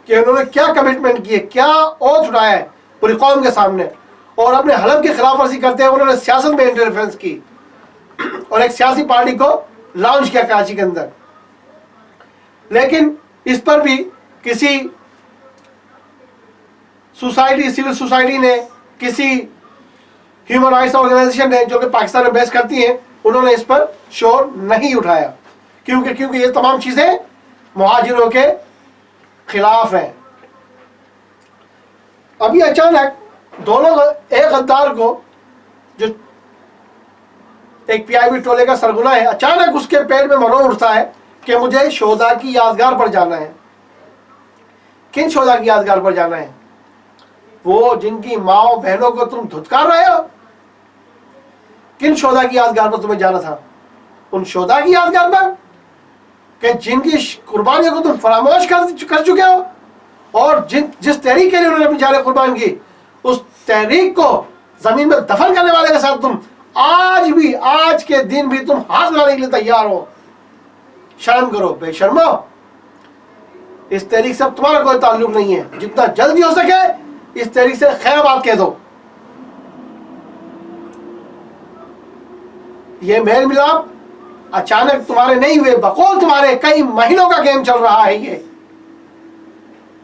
कि उन्होंने क्या कमिटमेंट किए, क्या ओथ उठाया है पूरी कौम के सामने, और अपने हलफ की खिलाफ वर्जी करते हुए उन्होंने सियासत में इंटरफेरेंस की और एक सियासी पार्टी को लॉन्च किया कराची के अंदर। लेकिन इस पर भी किसी सोसाइटी, सिविल सोसाइटी ने, किसी ह्यूमन राइट्स ऑर्गेनाइजेशन ने जो कि पाकिस्तान में बेस करती हैं, उन्होंने इस पर शोर नहीं उठाया, क्योंकि ये तमाम चीजें मुहाजिरों के खिलाफ हैं। अभी अचानक दोनों, एक गद्दार को जो एक पीआईबी टोले का सरगना है, अचानक उसके पेट में मरोड़ उठता है कि मुझे शोधा की यादगार पर जाना है। किन शोधा की यादगार पर जाना है? वो जिनकी माओ बहनों को तुम धुतकार रहे हो, किन शोधा की यादगार पर तुम्हें जाना था? उन शोधा की यादगार पर कि जिनकी कुर्बानियों को तुम फरामोश कर चुके हो, और जिस तहरीक के लिए उन्होंने अपनी जान कुर्बान की, उस तहरीक को जमीन में दफन करने वाले के साथ तुम आज भी, आज के दिन भी तुम हाथ मिलाने के लिए तैयार हो। शर्म करो बेशर्मो, इस तहरीक से तुम्हारा कोई ताल्लुक नहीं है। जितना जल्दी हो सके इस तहरीक से खैर बात कह दो। ये मेल मिलाप अचानक तुम्हारे नहीं हुए, बकौल तुम्हारे कई महीनों का गेम चल रहा है। ये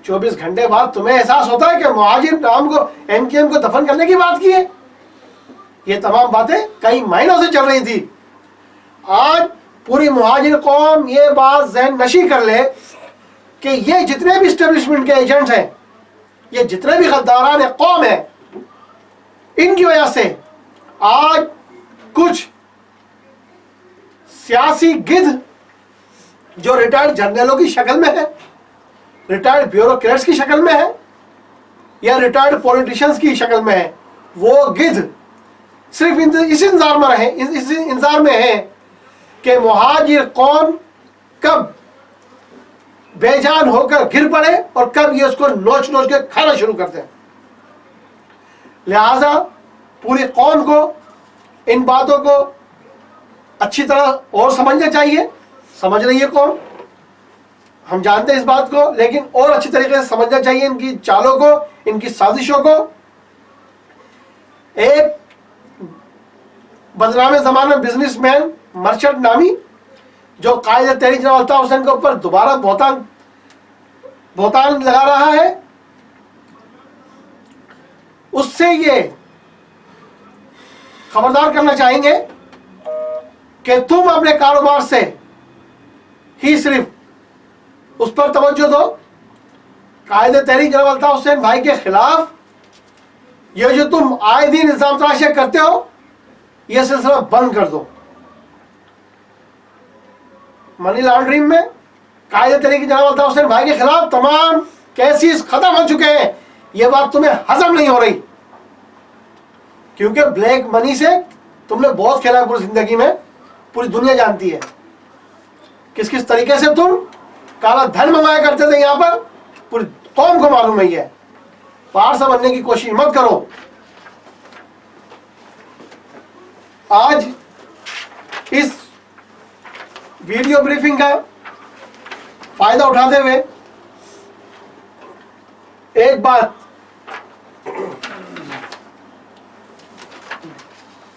24 घंटे बाद तुम्हें एहसास होता है कि मुहाजिर नाम को, एमकेएम को दफन करने की बात की है। ये तमाम बातें कई महीनों से चल रही थी। आज पूरी मुहाजिर कौम ये बात ज़हन नशी कर ले कि ये जितने भी इस्टेब्लिशमेंट के एजेंट्स हैं, ये जितने भी गद्दारान कौम है, इनकी वजह से आज कुछ सियासी गिद्ध जो रिटायर्ड जर्नलों की शक्ल में है, रिटायर्ड ब्यूरोक्रेट्स की शक्ल में है, या रिटायर्ड पॉलिटिशियंस की शक्ल में है, वो गिद्ध सिर्फ इस इंतजार में रहे, इस इंतजार में है कि मुहाजिर कौम कब बेजान होकर गिर पड़े और कब ये उसको नोच नोच के खाना शुरू करते हैं। लिहाजा पूरी कौम को इन बातों को अच्छी तरह और समझना चाहिए। समझ रही है कौम, हम जानते हैं इस बात को, लेकिन और अच्छी तरीके से समझना चाहिए इनकी चालों को, इनकी साजिशों को। एक बदनामे ज़माने बिजनेसमैन मर्चेंट नामी जो कायद तहरीक जनाब अल्ताफ हुसैन के ऊपर दोबारा बहुतान लगा रहा है, उससे ये खबरदार करना चाहेंगे कि तुम अपने कारोबार से ही सिर्फ उस पर तवज्जो दो। कायद तहरीक जनाब अल्ताफ हुसैन भाई के खिलाफ ये जो तुम आए दिन इल्जाम तराशियां करते हो, यह सिलसिला बंद कर दो। मनी लॉन्ड्रिंग में कायदे तरीके जनाब अल्ताफ हुसैन भाई के खिलाफ तमाम केसेस खत्म हो चुके हैं। यह बात तुम्हें हजम नहीं हो रही, क्योंकि ब्लैक मनी से तुमने बहुत खेला है पूरी जिंदगी में। पूरी दुनिया जानती है किस किस तरीके से तुम काला धन मंगाया करते थे। यहां पर पूरी कौम को मालूम है। पारसा बनने की कोशिश मत करो। आज इस वीडियो ब्रीफिंग का फायदा उठाते हुए एक बात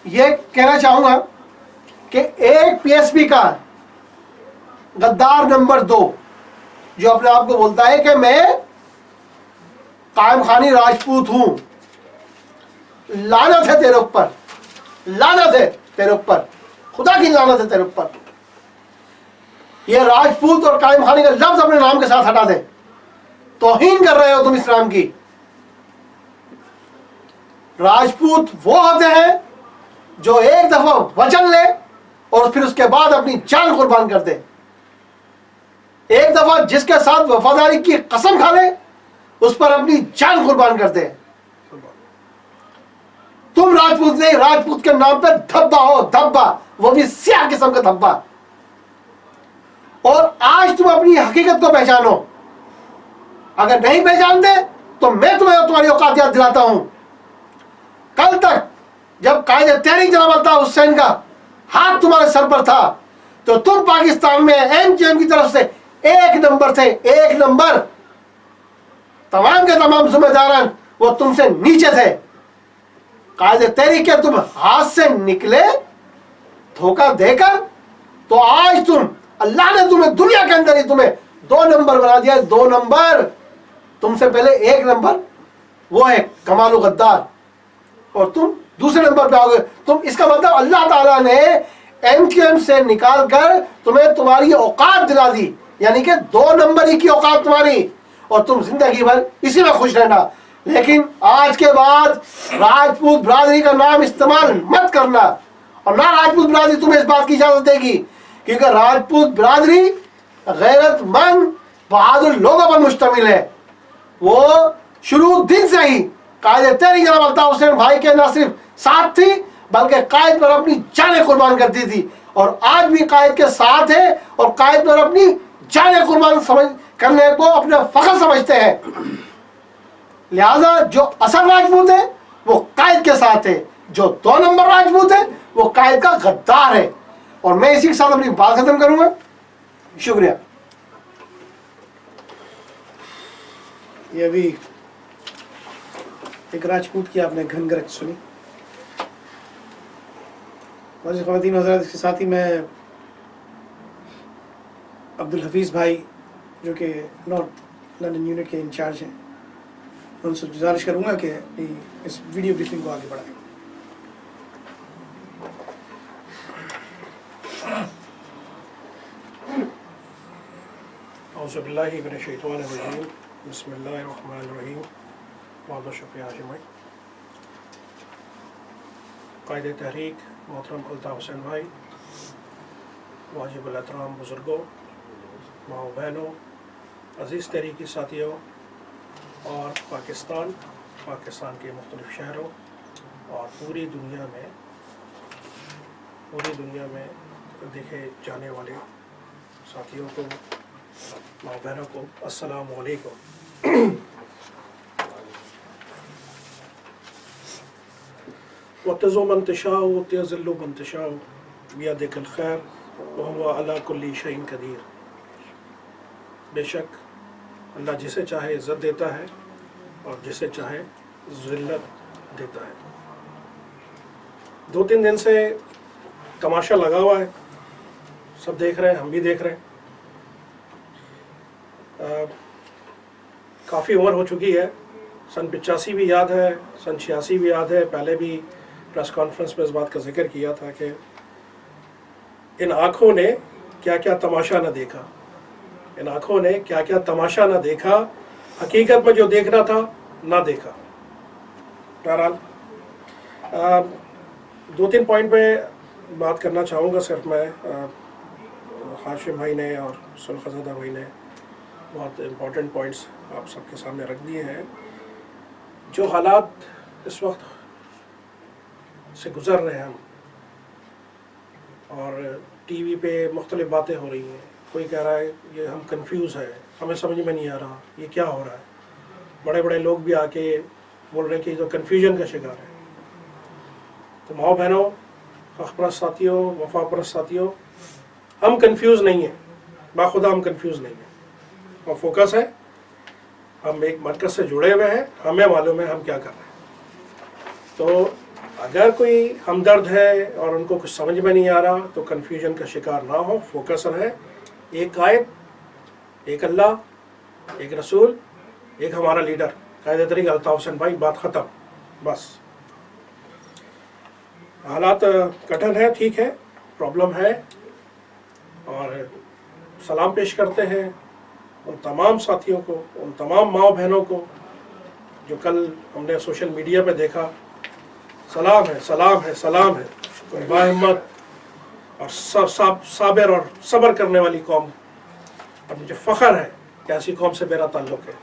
यह कहना चाहूंगा कि एक पीएसपी का गद्दार नंबर 2 जो अपने आप को बोलता है कि मैं कायम खानी राजपूत हूं, लानत है तेरे ऊपर, लानत है तेरे ऊपर, खुदा की लानत है तेरे ऊपर। ये राजपूत और कायम खानी का लफ्ज अपने नाम के साथ हटा दे। तौहीन कर रहे हो तुम इस्लाम की। राजपूत वो होते हैं जो एक दफा वचन ले और फिर उसके बाद अपनी जान कुर्बान कर दे। एक दफा जिसके साथ वफादारी की कसम खा ले, उस पर अपनी जान कुर्बान कर दे। तुम राजपूत नहीं, राजपूत के नाम पे धब्बा हो, धब्बा, वो भी स्याह किस्म का धब्बा। और आज तुम अपनी हकीकत को पहचानो। अगर नहीं पहचानते तो मैं तुम्हें तुम्हारी औकात याद दिलाता हूं। कल तक जब कायदे तहरीक जनाब अल्ताफ हुसैन का हाथ तुम्हारे सर पर था, तो तुम पाकिस्तान में MQM की तरफ से 1 नंबर थे, 1 नंबर। तमाम के तमाम जिम्मेदारान वो तुमसे नीचे थे। कायदे तहरीक के तुम हाथ से निकले धोखा देकर, तो आज तुम, अल्लाह ने तुम्हें दुनिया के अंदर ही तुम्हें 2 नंबर बना दिया। 2 नंबर, तुमसे पहले 1 नंबर वो है कमाल गद्दार, और तुम दूसरे नंबर पे आओगे। तुम, इसका मतलब अल्लाह ताला ने MQM से निकाल कर तुम्हें तुम्हारी औकात दिला दी, यानी कि 2 नंबर ही की औकात तुम्हारी, और तुम जिंदगी भर इसी में खुश रहना। लेकिन आज के बाद राजपूत बिरादरी का नाम इस्तेमाल मत करना, और ना राजपूत बिरादरी तुम्हें इस बात की इजाजत देगी, क्योंकि राजपूत बिरादरी गैरतमंद बहादुर लोगों पर मुश्तमिल है। वो शुरू दिन से ही कायदे तहरीक जनाब अल्ताफ हुसैन भाई के न सिर्फ साथ थी, बल्कि कायद पर अपनी जानें कुर्बान करती थी, और आज भी कायद के साथ है, और कायद पर अपनी जानें कुर्बान करने को अपना फख्र समझते हैं। लिहाजा जो असल राजपूत है वो कायद के साथ है, जो 2 नंबर राजपूत है वो कायद का गद्दार है। और मैं इसी के साथ अपनी बात खत्म करूंगा। शुक्रिया। ये अभी एक राजपूत की आपने घनगरज सुनी। और ख़वातीन हज़रात, इसके साथ ही मैं अब्दुल हफीज़ भाई जो कि नॉर्थ लंदन यूनिट के इंचार्ज हैं, उनसे गुजारिश करूँगा कि इस वीडियो ब्रीफिंग को आगे बढ़ाएं। औज़ु बिल्लाहि मिनश शैतानिर रजीम, बिस्मिल्लाहिर रहमानिर रहीम। बहुत शुक्रिया हाशिम भाई। कायदे तहरीक मोहतरम अल्ताफ हुसैन भाई, वाजिबुल एहतराम बुज़ुर्गों, माओ बहनों, अज़ीज़ तहरीकी साथियों, और पाकिस्तान के मुख्तलिफ़ शहरों और पूरी दुनिया में देखे जाने वाले साथियों को, माओ बहनों को, अस्सलामु अलैकुम। वतज़ु मन तशाउ वतज़िल्लु मन तशाउ बियदिकल खैर वहुवा अला कुल्ली शैइन कदीर। बेशक अल्लाह जिसे चाहे इज़्ज़त देता है और जिसे चाहे ज़िल्लत देता है। 2-3 दिन से तमाशा लगा हुआ है, सब देख रहे हैं, हम भी देख रहे हैं। काफ़ी उम्र हो चुकी है, सन 85 भी याद है, सन 86 भी याद है। पहले भी प्रेस कॉन्फ्रेंस में इस बात का जिक्र किया था कि इन आँखों ने क्या क्या तमाशा न देखा, इन आँखों ने क्या क्या तमाशा न देखा, हकीकत में जो देखना था ना देखा। बहरहाल 2-3 पॉइंट पे बात करना चाहूँगा सिर्फ मैं। हाशिम भाई ने और सुलखज़ादा भाई ने बहुत इम्पोर्टेंट पॉइंट्स आप सबके सामने रख दिए हैं। जो हालात इस वक्त से गुज़र रहे हैं हम, और टीवी पे मुख्तलिफ़ बातें हो रही हैं, कोई कह रहा है ये हम कंफ्यूज है, हमें समझ में नहीं आ रहा ये क्या हो रहा है। बड़े बड़े लोग भी आके बोल रहे हैं कि जो कन्फ्यूजन का शिकार है। तो माओ बहनों, हक़-परस्त साथियों, वफ़ा-परस्त साथियों, हम कंफ्यूज नहीं हैं, बाखुदा हम कंफ्यूज नहीं हैं, और फोकस है, हम एक मरकज़ से जुड़े हुए हैं, हमें मालूम है हम क्या कर रहे हैं। तो अगर कोई हमदर्द है और उनको कुछ समझ में नहीं आ रहा तो कन्फ्यूजन का शिकार ना हो, फोकस रहे। एक कायद, एक अल्लाह, एक रसूल, एक हमारा लीडर कायदे तहरीक अल्ताफ हुसैन भाई, बात ख़त्म। बस हालात कठिन है, ठीक है, प्रॉब्लम है, और सलाम पेश करते हैं उन तमाम साथियों को, उन तमाम माँ बहनों को जो कल हमने सोशल मीडिया पे देखा। सलाम है, सलाम है, सलाम है, तो बाहिम्मत और साबिर और सब्र करने वाली कौम, और मुझे फ़ख्र है कि ऐसी कौम से मेरा ताल्लुक़ है।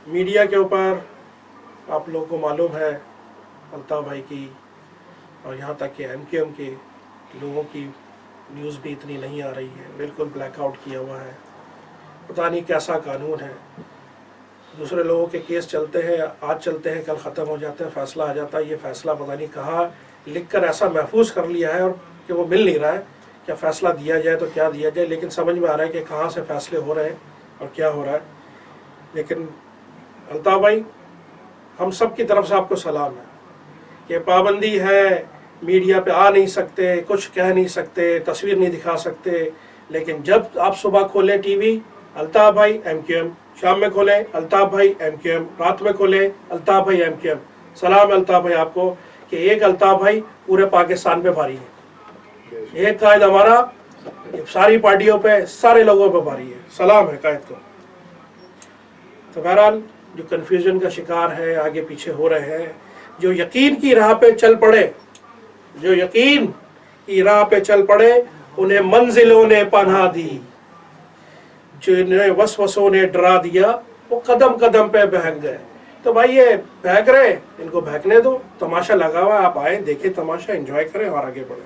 मीडिया के ऊपर आप लोगों को मालूम है अल्ताफ भाई की, और यहाँ तक कि MQM के लोगों की न्यूज़ भी इतनी नहीं आ रही है, बिल्कुल ब्लैकआउट किया हुआ है। पता नहीं कैसा कानून है, दूसरे लोगों के केस चलते हैं, आज चलते हैं, कल ख़त्म हो जाते हैं, फ़ैसला आ जाता है। ये फ़ैसला पता नहीं कहाँ लिखकर ऐसा महफूज कर लिया है और कि वो मिल नहीं रहा है, क्या फ़ैसला दिया जाए तो क्या दिया जाए, लेकिन समझ में आ रहा है कि कहाँ से फ़ैसले हो रहे हैं और क्या हो रहा है। लेकिन अल्ताफ़ भाई, हम सब की तरफ से आपको सलाम है कि पाबंदी है, मीडिया पे आ नहीं सकते, कुछ कह नहीं सकते, तस्वीर नहीं दिखा सकते, लेकिन जब आप सुबह खोलें टीवी, अल्ताफ़ भाई MQM, शाम में खोलें अल्ताफ़ भाई MQM, रात में खोलें अल्ताफ़ भाई MQM। सलाम है अल्ताफ़ भाई आपको कि एक अल्ताफ़ भाई पूरे पाकिस्तान पे भारी है, एक कायद हमारा ये सारी पार्टियों पे, सारे लोगों पे भारी है। सलाम है कायद को। तो बहरहाल जो कन्फ्यूजन का शिकार है, आगे पीछे हो रहे हैं, जो यकीन की राह पे चल पड़े, जो यकीन की राह पे चल पड़े, उन्हें मंजिलों ने पनाह दी, जिन्हें वसवसों ने डरा दिया, वो कदम कदम पे बहक गए। तो भाई ये बहक रहे, इनको बहकने दो, तमाशा लगा हुआ, आप आए देखें तमाशा, एंजॉय करें और आगे बढ़े।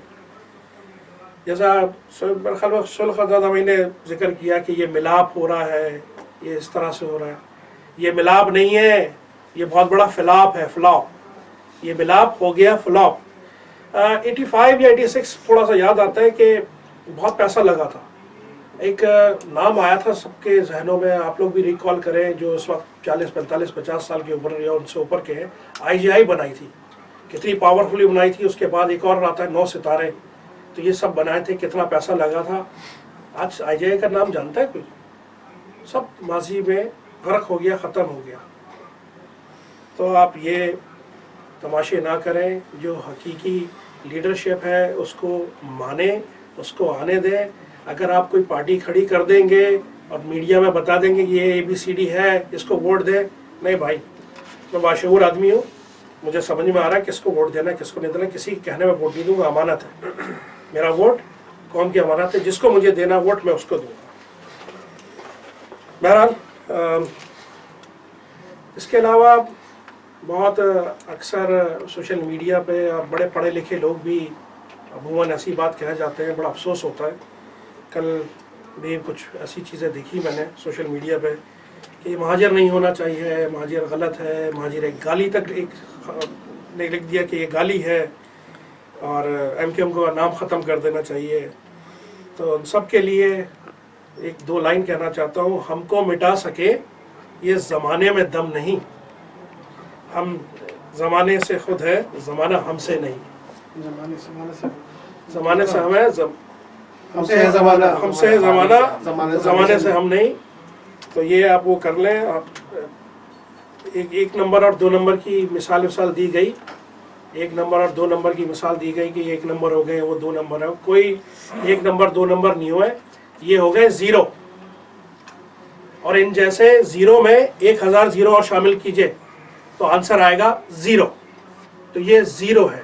जैसा सुल्ह मैंने जिक्र किया कि ये मिलाप हो रहा है, ये इस तरह से हो रहा है, ये मिलाप नहीं है, ये बहुत बड़ा फिलाप है, फ्लॉप। ये मिलाप हो गया फ्लॉप। 85 या 86 थोड़ा सा याद आता है कि बहुत पैसा लगा था। एक नाम आया था सबके जहनों में, आप लोग भी रिकॉल करें जो इस वक्त 40, 45, 50 साल की उम्र या उनसे ऊपर के हैं। IGI बनाई थी, कितनी पावरफुली बनाई थी। उसके बाद एक और आता है 9 सितारे, तो ये सब बनाए थे, कितना पैसा लगा था। आज IGI का नाम जानता है कोई? सब माजी में गर्क हो गया, ख़त्म हो गया। तो आप ये तमाशे ना करें, जो हकीकी लीडरशिप है उसको माने, उसको आने दें। अगर आप कोई पार्टी खड़ी कर देंगे और मीडिया में बता देंगे कि ये ABCD है, इसको वोट दें, नहीं भाई, मैं बाशऊर आदमी हूँ, मुझे समझ में आ रहा है किसको वोट देना है, किसको नहीं देना। किसी के कहने में वोट नहीं दूंगा, अमानत है, मेरा वोट कौम की अमानत है, जिसको मुझे देना वोट मैं उसको दूंगा। बहरहाल इसके अलावा बहुत अक्सर सोशल मीडिया पे और बड़े पढ़े लिखे लोग भी अमूमन ऐसी बात कह जाते हैं, बड़ा अफसोस होता है। कल भी कुछ ऐसी चीज़ें देखी मैंने सोशल मीडिया पे कि महाजर नहीं होना चाहिए, महाजर गलत है, महाजर एक गाली तक ने लिख दिया कि ये गाली है और MQM को नाम ख़त्म कर देना चाहिए। तो सब के लिए एक दो लाइन कहना चाहता हूँ, हमको मिटा सके ये ज़माने में दम नहीं, हम ज़माने से खुद है, ज़माना हमसे नहीं। ज़माने से हम है, हमसे है ज़माना, हमसे है ज़माना, ज़माने से हम नहीं। तो ये आप वो कर लें। आप एक नंबर और 2 नंबर की मिसाल दी गई, 1 नंबर और 2 नंबर की मिसाल दी गई कि 1 नंबर हो गए, वो 2 नंबर है। कोई 1 नंबर 2 नंबर नहीं हुआ है, ये हो गए 0। और इन जैसे 0 में 1000 0 और शामिल कीजिए तो आंसर आएगा 0। तो ये 0 है,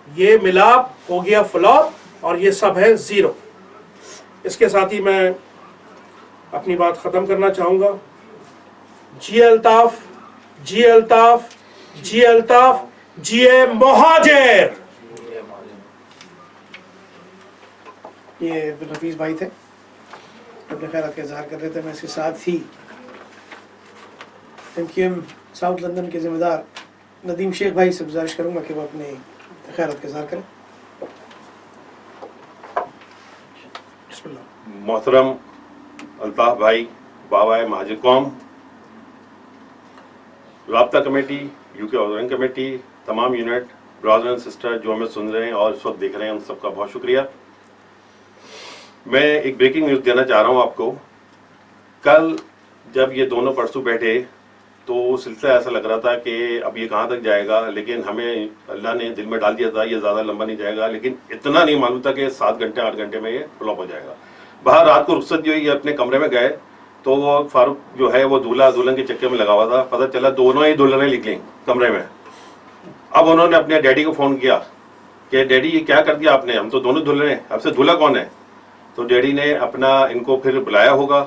ये मिलाप हो गया फ्लॉप और ये सब है 0। इसके साथ ही मैं अपनी बात ख़त्म करना चाहूँगा। जी अल्ताफ़, जी अल्ताफ़, जी अल्ताफ़, जिए महाजिर। ये अब्दुल हफीज़ भाई थे, अपने ख्यालात का इजहार कर रहे थे। मैं इसके साथ ही MQM साउथ लंदन के ज़िम्मेदार नदीम शेख भाई से गुजारिश करूँगा कि वो अपने ख्यालात का इजहार करें। मोहतरम अल्ताफ़ भाई, बाबा महाजिर कौम, राब्ता कमेटी, UK ऑर्गेनाइजिंग कमेटी, तमाम यूनिट, ब्रदर एंड सिस्टर जो हमें सुन रहे हैं और इस वक्त देख रहे हैं, उन सबका बहुत शुक्रिया। मैं एक ब्रेकिंग न्यूज़ देना चाह रहा हूं आपको। कल जब ये दोनों परसों बैठे तो सिलसिला ऐसा लग रहा था कि अब ये कहाँ तक जाएगा, लेकिन हमें अल्लाह ने दिल में डाल दिया था ये ज़्यादा लंबा नहीं जाएगा, लेकिन इतना नहीं मालूम था कि 7 घंटे 8 घंटे में ये फ्लॉप हो जाएगा। बाहर रात को रुखसत जो ये अपने कमरे में गए तो वो फारूक जो है वो दूल्हा दुल्हन के चक्कर में लगा हुआ था। पता चला दोनों ही दुल्हनें निकली कमरे में। अब उन्होंने अपने डैडी को फ़ोन किया कि डैडी ये क्या कर दिया आपने, हम तो दोनों दुल्हने, अब से दूल्हा कौन है। तो डैडी ने अपना इनको फिर बुलाया होगा,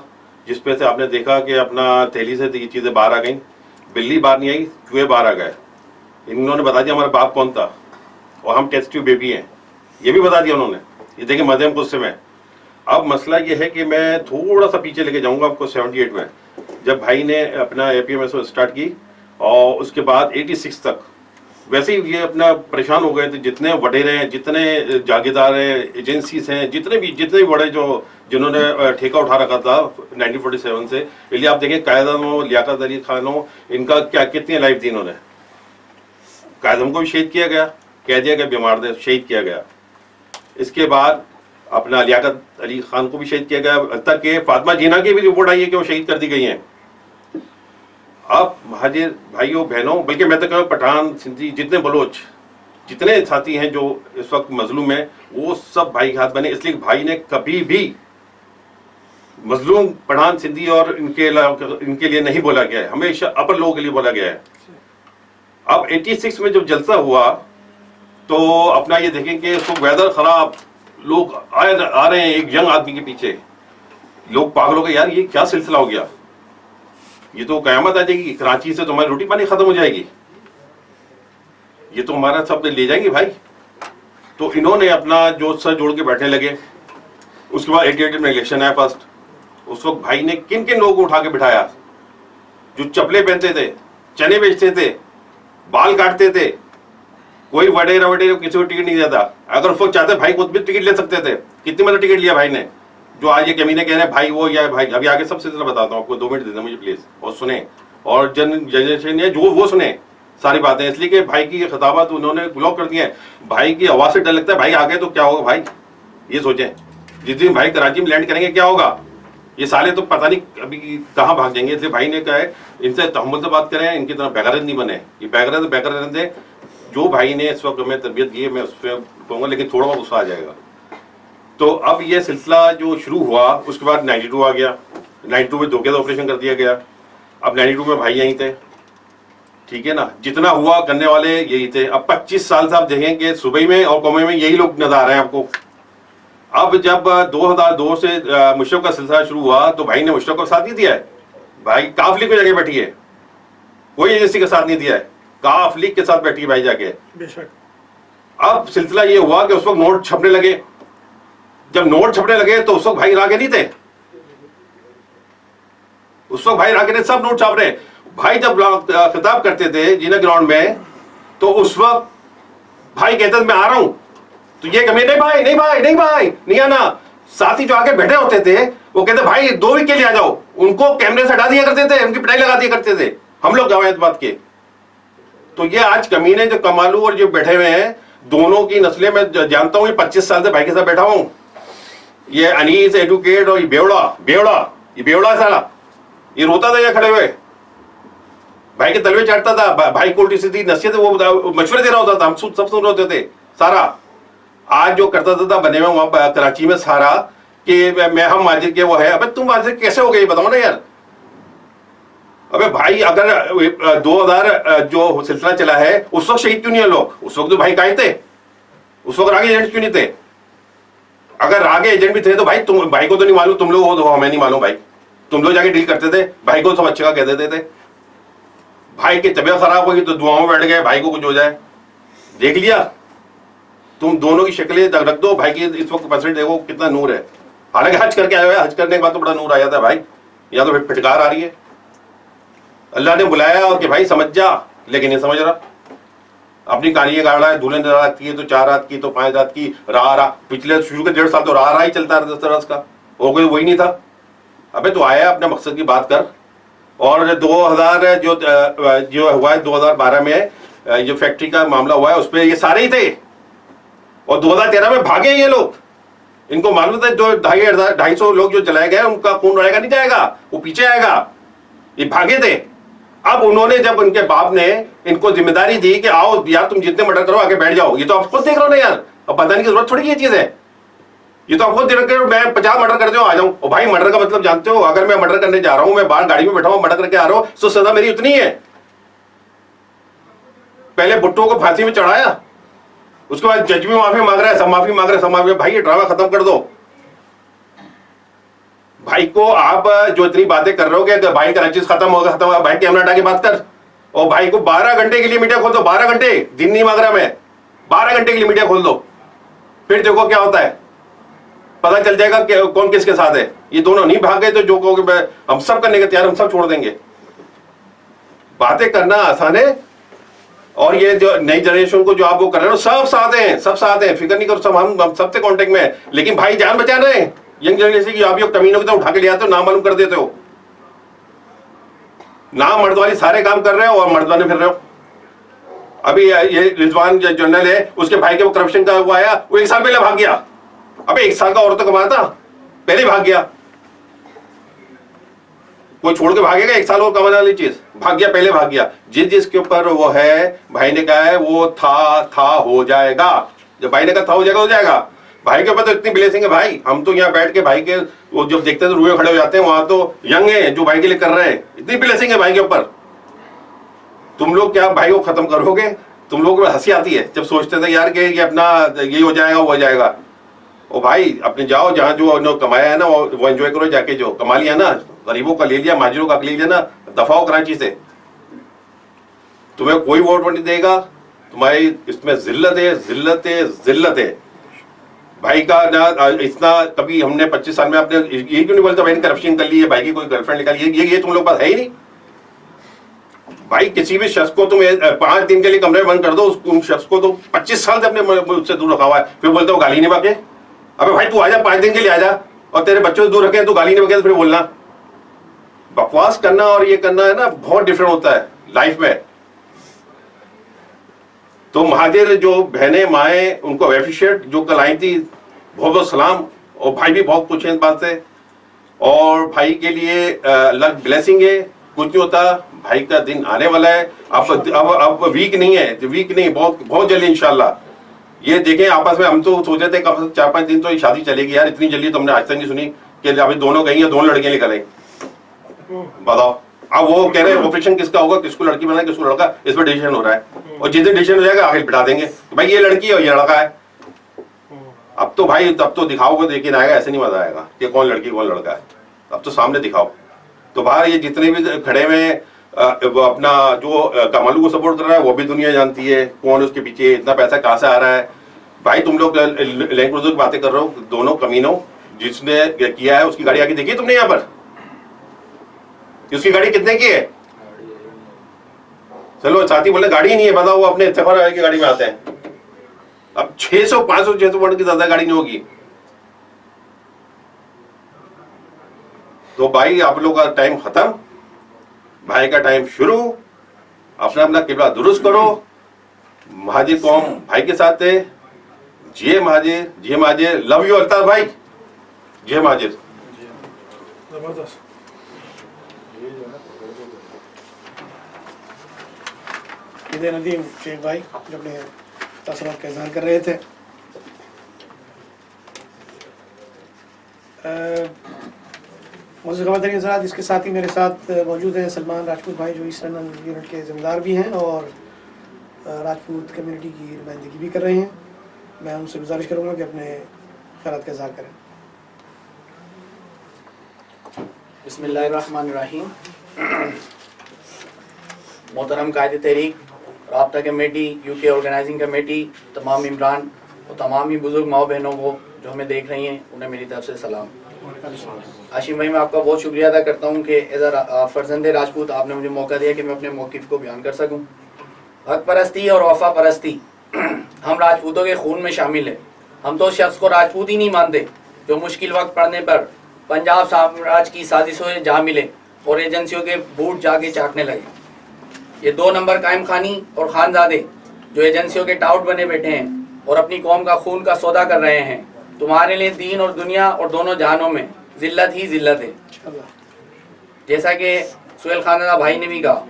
जिस पे से आपने देखा कि अपना थैली से ये चीज़ें बाहर आ गई। बिल्ली बाहर नहीं आई, चूहे बाहर आ गए। इन्होंने बता दिया हमारा बाप कौन था और हम टेस्ट ट्यूब बेबी हैं, ये भी बता दिया उन्होंने। ये देखिए मध्यम गुस्से में। अब मसला ये है कि मैं थोड़ा सा पीछे लेके जाऊंगा आपको 78 में, जब भाई ने अपना APMS स्टार्ट की और उसके बाद 86 तक वैसे ही ये अपना परेशान हो गए थे, जितने वडेरे हैं, जितने जागीरदार हैं, एजेंसीज हैं, जितने भी बड़े जो जिन्होंने ठेका उठा रखा था 1947 से, इसलिए आप देखें कायदम हो, लियाकत अली खान हो, इनका क्या कितनी लाइफ दी इन्होंने। कायदम को भी शहीद किया गया, कह दिया गया बीमार थे, शहीद किया गया। इसके बाद अपना लियाकत अली खान को भी शहीद किया गया, तक कि फातिमा जीना की भी रिपोर्ट आई है कि वो शहीद कर दी गई हैं। अब महाजिर भाइयों बहनों, बल्कि मैं तो कहूँ पठान, सिंधी, जितने बलोच, जितने साथी हैं जो इस वक्त मजलूम हैं, वो सब भाई के हाथ बने। इसलिए भाई ने कभी भी मजलूम पठान, सिंधी और इनके लिए नहीं बोला गया है, हमेशा अपर लोगों के लिए बोला गया है। अब 86 में जब जलसा हुआ तो अपना ये देखें कि इसको वेदर खराब, लोग आ रहे हैं एक यंग आदमी के पीछे, लोग पागल हो गए, यार ये क्या सिलसिला हो गया, ये तो कयामत आ जाएगी, कराची से तो हमारी रोटी पानी खत्म हो जाएगी, ये तो हमारा सब ले जाएंगे भाई। तो इन्होंने अपना जो सर जोड़ के बैठने लगे। उसके बाद 88 में इलेक्शन आया फर्स्ट। उस वक्त भाई ने किन किन लोगों को उठा के बिठाया, जो चपले पहनते थे, चने बेचते थे, बाल काटते थे, कोई वडेरा किसी को टिकट नहीं देता। अगर उस वक्त चाहते भाई खुद भी टिकट ले सकते थे। कितनी मतलब टिकट लिया भाई ने, जो आज ये कमीने कह रहे हैं भाई वो या भाई, अभी आगे सब सिलसिला बताता हूँ आपको, 2 मिनट दे दें मुझे प्लीज, और सुने, और जनरेशन है जो वो सुने सारी बातें, इसलिए कि भाई की ये खिताबात उन्होंने ब्लॉक कर दिए हैं। भाई की आवाज से डर लगता है, भाई आगे तो क्या होगा भाई, ये सोचें जिस दिन भाई कराची में लैंड करेंगे क्या होगा, ये साले तो पता नहीं अभी कहाँ भाग जाएंगे। इसलिए भाई ने कहा है इनसे तहम्मुल से बात करें, इनकी तरह बेगरत नहीं बने, ये बेगरत रहते। जो भाई ने इस वक्त हमें तरबियत दी है मैं उस पर कहूँगा, लेकिन थोड़ा बहुत गुस्सा आ जाएगा। तो अब ये सिलसिला जो शुरू हुआ, उसके बाद 92 आ गया, 92 में धोखे का ऑपरेशन कर दिया गया। अब 92 में भाई यहीं थे, ठीक है ना, जितना हुआ करने वाले यही थे। अब 25 साल से आप देखें कि सूबे में और कौमे में यही लोग नजर आ रहे हैं आपको। अब जब 2002 से मुशर्रफ का सिलसिला शुरू हुआ तो भाई ने मुशर्रफ को साथ नहीं दिया है, भाई काफ लीग में जाके बैठी है, कोई एजेंसी का साथ नहीं दिया है, काफ लीग के साथ बैठी है भाई जाके। बेशक। अब सिलसिला ये हुआ कि उस वक्त नोट छपने लगे। जब नोट छपने लगे तो उस वक्त भाई रागे नहीं थे, उस वक्त भाई रागे ने सब नोट छाप रहे। भाई जब खिताब करते थे जीना ग्राउंड में तो उस वक्त भाई कहते थे मैं आ रहा हूं, तो ये कमी नहीं भाई नहीं आना। साथी जो आगे बैठे होते थे वो कहते भाई 2 वीक के लिए आ जाओ, उनको कैमरे से हटा दिया करते थे, उनकी पिटाई लगा दिया करते थे। हम लोग गवाह इस बात के। तो ये आज कमीने जो कमालू और जो बैठे हुए हैं, दोनों की नस्लें मैं जानता हूं, ये 25 साल से भाई के साथ बैठा हूं। ये अनीस एडुकेट और ये बेवड़ा साला, ये रोता था यहाँ खड़े हुए, भाई के तलवे चाटता था, भाई को उल्टी सीधी नसीहत वो मशवरे दे रहा होता था, हम सब सुन रहे होते थे सारा। आज जो करता था बने हुए वहां कराची में सारा कि मैं हम माजिद के वो है। अबे तुम माजिद कैसे हो गए बताओ ना यार। अबे भाई अगर 2000 जो सिलसिला चला है उस वक्त शहीद क्यों नहीं है लोग, उस वक्त तो भाई कायद थे, उस वक्त आगे एजेंट क्यों नहीं थे। अगर आगे एजेंट भी थे तो भाई तुम, भाई को तो नहीं मालूम, तुम लोग हो तो हमें नहीं मालूम भाई, तुम लोग जाके डील करते थे, भाई को सब अच्छे का कह देते थे। भाई की तबीयत खराब होगी तो दुआओं में बैठ गए, भाई को कुछ हो जाए, देख लिया। तुम दोनों की शक्लें रख दो, भाई की इस वक्त परसेंट देखो कितना नूर है। हालांकि हज करके आए हुए, हज करने के बाद तो बड़ा नूर आ जाता है भाई, या तो फिटकार आ रही है। अल्लाह ने बुलाया और कि भाई समझ जा, लेकिन नहीं समझ रहा। अपनी कहानी गाड़ रहा है, दुल्हन रात की तो 4 रात की तो 5 रात की, रहा पिछले शुरू के 1.5 साल तो रहा ही चलता रहा 10 तरह का, और कोई वही नहीं था। अबे तो आया अपने मकसद की बात कर। और 2000 जो हुआ है 2012 में जो फैक्ट्री का मामला हुआ है उस पर ये सारे ही थे, और 2013 में भागे ये लोग। इनको मालूम था जो 250 लोग जो जलाए गए उनका खून रहेगा नहीं जाएगा, वो पीछे आएगा, ये भागे थे। अब उन्होंने जब उनके बाप ने इनको जिम्मेदारी दी कि आओ यार तुम जितने मर्डर करो आगे बैठ जाओ, ये तो आप खुद देख रहे हो ना यार, अब बताने की जरूरत थोड़ी ये चीज है, ये तो आप खुद देख रहे हो। मैं 50 मर्डर कर दो आ जाऊं, और भाई मर्डर का मतलब जानते हो, अगर मैं मर्डर करने जा रहा हूं, मैं बाहर गाड़ी में बैठा हूं मर्डर करके आ रहा हूं, तो सजा मेरी उतनी है। पहले भुट्टो को फांसी में चढ़ाया, उसके बाद जज भी माफी मांग रहा है, सब माफी मांग रहे हैं, भाई ये ड्रामा खत्म कर दो। भाई को आप जो इतनी बातें कर रहे हो कि भाई का चीज खत्म होगा, भाई कैमरा हटा के बात कर, और भाई को 12 घंटे के लिए मीडिया खोल दो, 12 घंटे, दिन नहीं मांग रहा मैं, 12 घंटे के लिए मीडिया खोल दो, फिर देखो क्या होता है, पता चल जाएगा कि कौन किसके साथ है। ये दोनों नहीं भाग गए तो जो कहोगे हम सब करने के तैयार, हम सब छोड़ देंगे। बातें करना आसान है और ये जो नई जनरेशन को जो आप वो कर रहे हो, सब साथ हैं, सब साथ हैं, फिक्र नहीं करो, सब हम सबसे कांटेक्ट में है। लेकिन भाई जान बचा रहे हैं यंग जनरेशन की। आप ये कमीनों की तो उठा के ले आते हो, नाम मालूम कर देते हो, नाम मर्द वाली सारे काम कर रहे हो और मर्द वाले फिर रहे हो। अभी ये रिजवान जो जनरल है, उसके भाई के वो करप्शन का हुआ आया, वो 1 साल पहले भाग गया। अबे 1 साल का और तो कमाया था, पहले भाग गया। कोई छोड़ के भागेगा 1 साल और कमाने वाली चीज? भाग गया, पहले भाग गया। जिसके ऊपर वो है, भाई ने कहा है वो था हो जाएगा। जब भाई ने कहा था हो जाएगा, हो जाएगा। भाई के ऊपर तो इतनी ब्लेसिंग है भाई, हम तो यहाँ बैठ के भाई के वो जब देखते हैं तो रूए खड़े हो जाते हैं। वहां तो यंग है जो भाई के लिए कर रहे हैं, इतनी ब्लेसिंग है भाई के ऊपर। तुम लोग क्या भाई को खत्म करोगे? तुम लोगों को हंसी आती है जब सोचते थे यार कि ये अपना ये हो जाएगा, वो हो जाएगा। ओ भाई अपने जाओ, जहाँ जो कमाया है ना वो एंजॉय करो जाके। जो कमा लिया ना, गरीबों का ले लिया, माजरों का ले लिया ना, दफाओ कराची से। तुम्हें कोई वोट नहीं देगा, तुम्हारी इसमें जिल्लत है, जिल्लत है, जिल्लत है। भाई का ना इतना कभी हमने 25 साल में आपने ये क्यों नहीं बोलता भाई ने करप्शन कर ली है, भाई की कोई गर्लफ्रेंड निकाली है? ये तुम लोग पास है ही नहीं। भाई किसी भी शख्स को तुम 5 दिन के लिए कमरे में बंद कर दो, उस शख्स को तो 25 साल से अपने उससे दूर रखा हुआ है, फिर बोलते हो गाली नहीं बके। अबे भाई तू आजा, 5 दिन के लिए आजा, और तेरे बच्चों से दूर रखे तो गाली नहीं बके, तो फिर बोलना। बकवास करना और ये करना है ना, बहुत डिफरेंट होता है लाइफ में। तो महाजिर जो बहने माए, उनको एप्रिशिएट जो कल आई थी, बहुत बहुत सलाम। और भाई भी बहुत खुश हैं इस बात से, और भाई के लिए अलग ब्लेसिंग है। कुछ नहीं होता, भाई का दिन आने वाला है। अब वीक नहीं है, वीक नहीं, बहुत बहुत जल्दी इंशाल्लाह। ये देखें आपस में, हम तो सोच रहे थे कब 4-5 दिन तो ये शादी चलेगी यार, इतनी जल्दी तो हमने आज तक नहीं सुनी कि अभी दोनों गई हैं, दोनों लड़कियां निकल आई। बताओ, अब वो कह रहे हैं ऑपरेशन किसका होगा, किसको लड़की बनाए किसको लड़का, इस पर डिसीजन हो रहा है। और जिस दिन डिसीजन हो जाएगा आखिर बिठा देंगे तो भाई ये लड़की है और ये लड़का है। अब तो भाई तब तो दिखाओगे, लेकिन आएगा ऐसे नहीं मजा आएगा कि कौन लड़की कौन लड़का है। अब तो सामने दिखाओ। तो बाहर ये जितने भी खड़े हुए अपना जो कमालू को सपोर्ट कर रहा है, वो भी दुनिया जानती है कौन उसके पीछे, इतना पैसा कहाँ से आ रहा है। भाई तुम लोग लैंड क्रूजर की बातें कर रहे हो, दोनों कमीनों जिसने किया है उसकी गाड़ी आगे देखी तुमने यहाँ पर? उसकी गाड़ी कितने की है? चलो साथी बोले गाड़ी नहीं है, बताओ वो अपने इत्तेफाक की गाड़ी में आते हैं। अब 600 500 600 वोट की ज्यादा गाड़ी नहीं होगी। तो भाई आप लोग का टाइम खत्म, भाई का टाइम शुरू। अपना अपना किबला दुरुस्त करो। महाजिर कौम भाई के साथ है। जय महाजिर, जय महाजिर। लव यू अल्ताफ भाई, जय महाजिर। जबरदस्त। इधर नदीम शेख भाई जो अपने तसरत का इजहार कर रहे थे। मुझे खबर हज़रात, इसके साथ ही मेरे साथ मौजूद हैं सलमान राजपूत भाई, जो ईस्ट लंदन यूनिट के जिम्मेदार भी हैं और राजपूत कम्युनिटी की नुमाइंदगी भी कर रहे हैं। मैं उनसे गुजारिश करूँगा कि अपने ख़यालात का इजहार करें। बिस्मिल्लाहिर्रहमानिर्रहीम। मोहतरम कायदे तहरीक, राब्ता कमेटी, यूके ऑर्गेनाइजिंग कमेटी, तमाम इमरान और तमाम ही बुज़ुर्ग माओ बहनों को जो हमें देख रही हैं, उन्हें मेरी तरफ से सलाम। आशिम भाई, मैं आपका बहुत शुक्रिया अदा करता हूँ कि एज अ फर्जंद राजपूत आपने मुझे मौका दिया कि मैं अपने मौक़िफ़ को बयान कर सकूँ। हक परस्ती और वफा परस्ती हम राजपूतों के खून में शामिल है। हम तो शख्स को राजपूत ही नहीं मानते जो मुश्किल वक्त पड़ने पर पंजाब साम्राज्य की साजिशों से जा मिले और एजेंसियों के बूट जाके चाटने लगे। ये 2 नंबर कायम खानी और खानजादे जो एजेंसियों के टाउट बने बैठे हैं और अपनी कौम का खून का सौदा कर रहे हैं, तुम्हारे लिए दीन और दुनिया और दोनों जहानों में जिल्लत ही जिल्लत है। जैसा कि सुहेल खानदादा भाई ने भी कहा,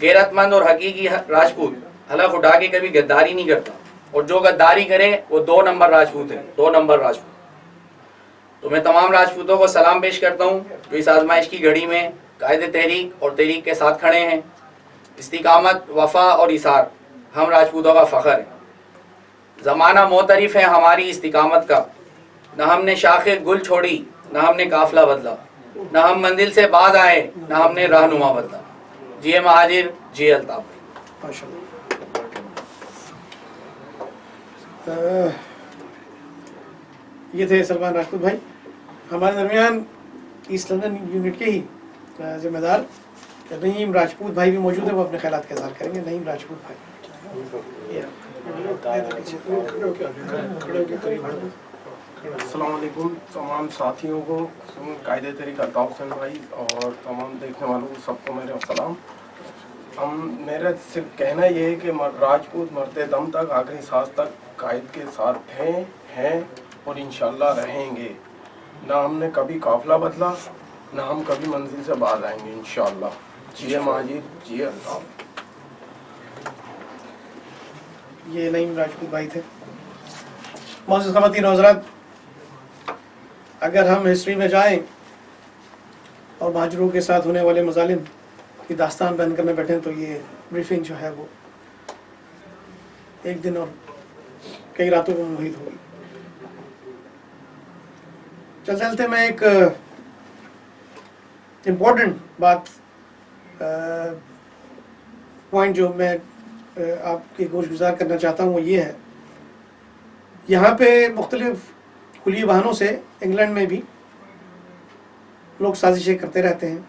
गैरतमंद और हकीकी राजपूत हलफ उठा के कभी गद्दारी नहीं करता, और जो गद्दारी करे वो 2 नंबर राजपूत है, 2 नंबर राजपूत। तो मैं तमाम राजपूतों को सलाम पेश करता हूँ जो इस आजमाइश की घड़ी में कायदे तहरीक और तहरीक के साथ खड़े हैं। इस्तिकामत, वफा और इसार हम राजपूतों का फ़ख्र है। ज़माना मोतरिफ है हमारी इस्तिकामत का, न हमने शाखे गुल छोड़ी, न हमने काफिला बदला, न हम मंजिल से बाज आए, न हमने रहनुमा बदला। जिए महाजिर, जिए अल्ताफ। ये थे सलमान राजपूत भाई। हमारे दरमियान ईस्ट लंदन यूनिट के ही जिम्मेदार नईम राजपूत भाई भी मौजूद है, वो अपने ख्यालात का इज़हार करेंगे। नईम राजपूत भाई। अस्सलाम वालेकुम तमाम साथियों को, कायदे तरीक़ा अल्ताफ़ हुसैन भाई और तमाम देखने वालों को सबको मेरा सलाम। मेरा सिर्फ कहना ये है कि राजपूत मरते दम तक, आखिरी सांस तक कायद के साथ थे, हैं और इंशाल्लाह रहेंगे। ना हमने कभी काफ़िला बदला, ना हम कभी मंजिल से बाहर आएंगे इंशाल्लाह। जिए माजिद, जिए अल्ताफ़। ये नईम राजपूत भाई थे। मोअज़्ज़िज़ ख़वातीन और हज़रात, अगर हम हिस्ट्री में जाएं और महाजरों के साथ होने वाले मज़ालिम की दास्तान बयान करने बैठे तो ये ब्रीफिंग जो है वो एक दिन और कई रातों को मुहित होगी। चलते चलते मैं एक इम्पोर्टेंट बात पॉइंट जो मैं आपके गोशगुजार करना चाहता हूँ वो ये है, यहाँ पे मुख्तलिफ खुली बहानों से इंग्लैंड में भी लोग साजिशें करते रहते हैं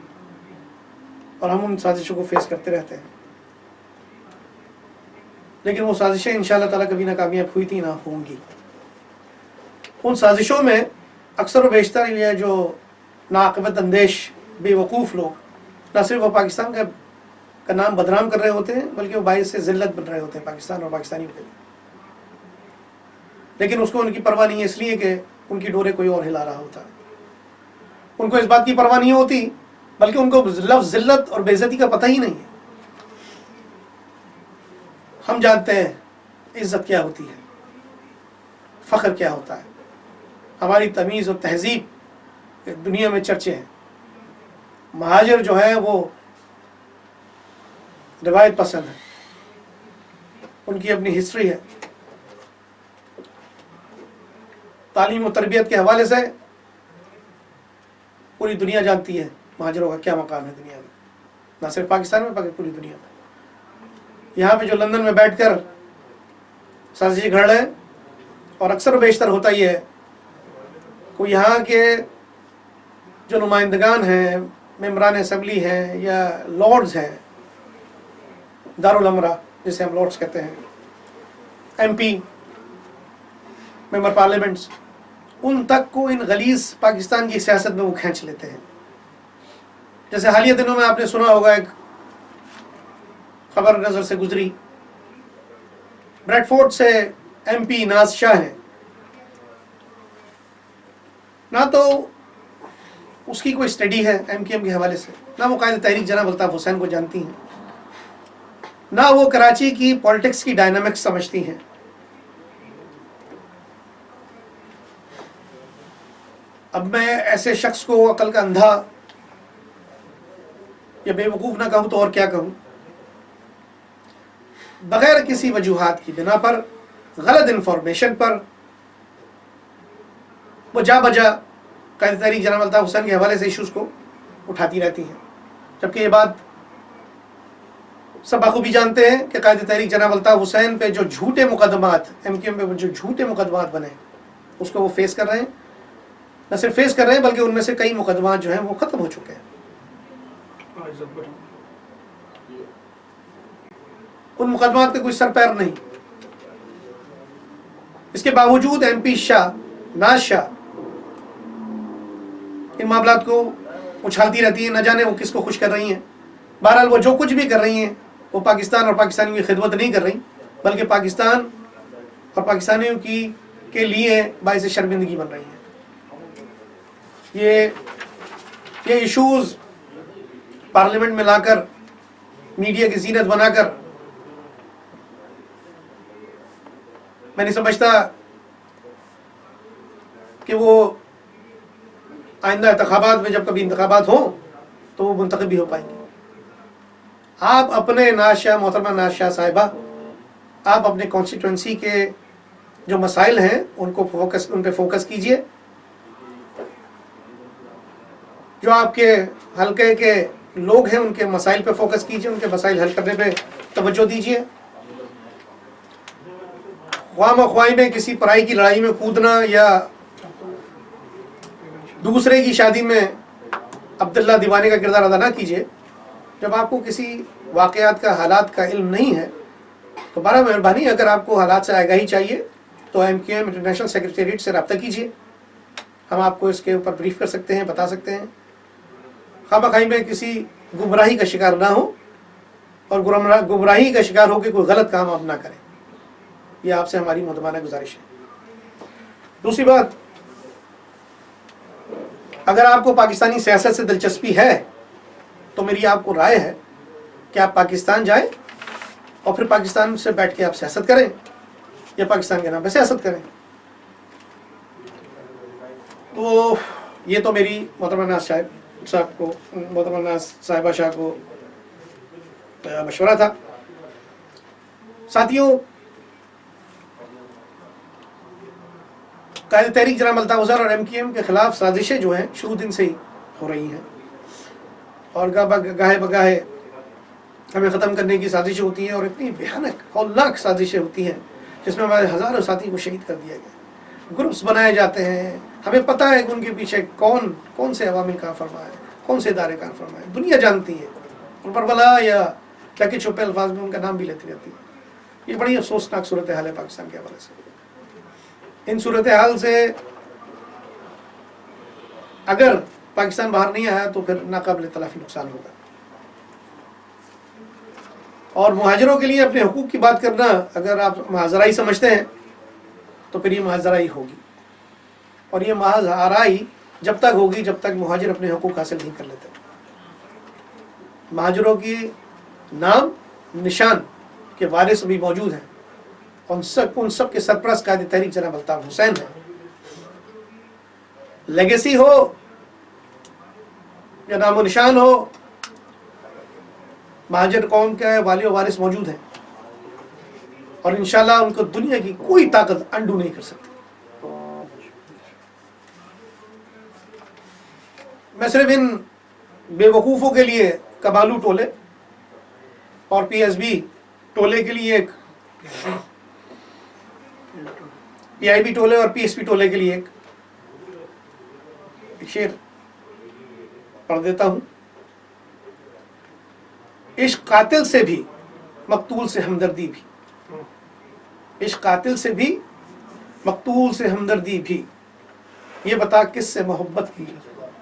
और हम उन साजिशों को फेस करते रहते हैं, लेकिन वो साजिशें इंशाअल्लाह ताला कभी ना कामयाब हुई थी ना होंगी। उन साजिशों में अक्सर व बेशतर ये जो नाक़िबत अंदेश बेवकूफ़ लोग न सिर्फ वो पाकिस्तान का नाम बदनाम कर रहे होते हैं, बल्कि वो बाइस से ज़िल्लत बन रहे होते हैं पाकिस्तान और पाकिस्तानियों के लिए। लेकिन उसको उनकी परवाह नहीं है, इसलिए कि उनकी डोरे कोई और हिला रहा होता है। उनको इस बात की परवाह नहीं होती, बल्कि उनको लफ्ज़ ज़िल्लत और बेइज्जती का पता ही नहीं है। हम जानते हैं इज़्ज़त क्या होती है, फ़ख्र क्या होता है, हमारी तमीज़ और तहज़ीब दुनिया में चर्चे हैं। महाजिर जो है वो रिवायत पसंद है, उनकी अपनी हिस्ट्री है। तालीम और तरबियत के हवाले से पूरी दुनिया जानती है महाजिरों का क्या मकाम है दुनिया में, ना सिर्फ पाकिस्तान में बल्कि पूरी दुनिया में। यहाँ पे जो लंदन में बैठकर साजिश घड़ रहे हैं, और अक्सर बेशतर होता ही है को यहाँ के जो नुमाइंदगान हैं, मेम्बरान असम्बली हैं या लॉर्ड्स हैं, दारुल अमरा जिसे हम लॉर्ड्स कहते हैं, MP, मेंबर पार्लियामेंट्स, उन तक को इन गलीज पाकिस्तान की सियासत में वो खींच लेते हैं। जैसे हालिया दिनों में आपने सुना होगा, एक खबर नज़र से गुजरी, ब्रेडफोर्ड से MP नाज शाह हैं, ना तो उसकी कोई स्टडी है MKM के हवाले से, ना वो कायदे तहरीक जनाब अल्ताफ़ हुसैन को जानती हैं, ना वो कराची की पॉलिटिक्स की डायनामिक्स समझती हैं। अब मैं ऐसे शख्स को अकल का अंधा या बेवकूफ़ ना कहूँ तो और क्या कहूँ, बगैर किसी वजूहात की बिना पर, गलत इन्फॉर्मेशन पर वो जा बजा कायदे तहरीक जनाब अल्ताफ़ हुसैन के हवाले से इशूज़ को उठाती रहती हैं। जबकि ये बात सब बखूबी जानते हैं कि कायदे तहरीक जनाब अल्ताफ़ हुसैन पे जो झूठे मुकदमात, MKM पे जो झूठे मुकदमात बने उसको वो फेस कर रहे हैं। न सिर्फ फेस कर रहे हैं बल्कि उनमें से कई मुकदमात जो हैं वो ख़त्म हो चुके हैं। उन मुकदमात का कोई सर पैर नहीं। इसके बावजूद MP शाह, नाज शाह इन मामलात को उछालती रहती है, न जाने वो किसको खुश कर रही हैं। बहरहाल वो जो कुछ भी कर रही हैं वो पाकिस्तान और पाकिस्तानियों की खिदमत नहीं कर रही, बल्कि पाकिस्तान और पाकिस्तानियों की के लिए बाइस शर्मिंदगी बन रही हैं। ये इशूज़ पार्लियामेंट में लाकर मीडिया की जीनत बनाकर, मैं नहीं समझता कि वो आइंदा इंतखाबात में, जब कभी इंतखाबात हो तो वो मुंतखब भी हो पाएंगे। आप अपने नाज़ मोहतरमा नाज़ शाह साहिबा, आप अपने कॉन्स्टिट्यूंसी के जो मसाइल हैं उन पे फोकस कीजिए। जो आपके हल्के के लोग हैं उनके मसाइल पे फोकस कीजिए, उनके मसाइल हल करने पे तवज्जो दीजिए। ख्वाही में किसी पराई की लड़ाई में कूदना या दूसरे की शादी में अब्दुल्ला दीवाने का किरदार अदा ना कीजिए। जब आपको किसी वाक़यात का, हालात का इल्म नहीं है तो बड़ा मेहरबानी, अगर आपको हालात से आगाही चाहिए तो MQM इंटरनेशनल सेक्रेटेरिएट से रब्ता कीजिए, हम आपको इसके ऊपर ब्रीफ कर सकते हैं, बता सकते हैं। खामखाई में किसी गुमराही का शिकार ना हो और गुमराही का शिकार होकर कोई गलत काम आप ना करें, ये आपसे हमारी मुतमाना गुजारिश है। दूसरी बात, अगर आपको पाकिस्तानी सियासत से दिलचस्पी है तो मेरी आपको राय है कि आप पाकिस्तान जाएं और फिर पाकिस्तान से बैठ के आप सियासत करें या पाकिस्तान के नाम पे सियासत करें। तो ये तो मेरी मोहतरमा नाज़ साहब को, मोहतरमा नाज़ साहिबा शाह को मशवरा था। साथियों, कायदे तहरीक जनाब अल्ताफ हुसैन और MQM के खिलाफ साजिशें जो हैं शुरू दिन से ही हो रही हैं और गाहे बगाहे हमें ख़त्म करने की साजिशें होती हैं और इतनी भयानक हौलनाक साजिशें होती हैं जिसमें हमारे हज़ारों साथी को शहीद कर दिया गया। ग्रुप्स बनाए जाते हैं, हमें पता है कि उनके पीछे कौन से अवामिल कार फरमा है, कौन से इदारे कार फरमा है, दुनिया जानती है और परवला या टके छुपे अल्फाज में उनका नाम भी लेती रहती है। ये बड़ी अफसोसनाक सूरत हाल है पाकिस्तान के हवाले से। इन सूरत हाल से अगर पाकिस्तान बाहर नहीं आया तो फिर नाकाबिल तलाफी नुकसान होगा। और मुहाजिरों के लिए अपने हुकूक की बात करना अगर आप मुहाजराई समझते हैं तो फिर ये मुहाजराई होगी, और ये मुहाजराई जब तक होगी जब तक मुहाजिर अपने हुकूक हासिल नहीं कर लेते। मुहाजिरों की नाम निशान के वारिस भी मौजूद हैं, उन सब के सरपरस्त कायदे तहरीक जनाब अल्ताफ हुसैन है। लेगेसी हो या नामो निशान हो, महाजिर कौम के वाली और वारिस मौजूद हैं और इंशाल्लाह उनको दुनिया की कोई ताकत अंडू नहीं कर सकती। मैं सिर्फ इन बेवकूफ़ों के लिए कबालू टोले और PSB टोले के लिए एक, PIB टोले और PSP टोले के लिए एक शेर पढ़ देता हूं। इश्क कातिल से भी मकतूल से हमदर्दी भी, इश्क कातिल से भी मकतूल से हमदर्दी भी, ये बता किससे मोहब्बत की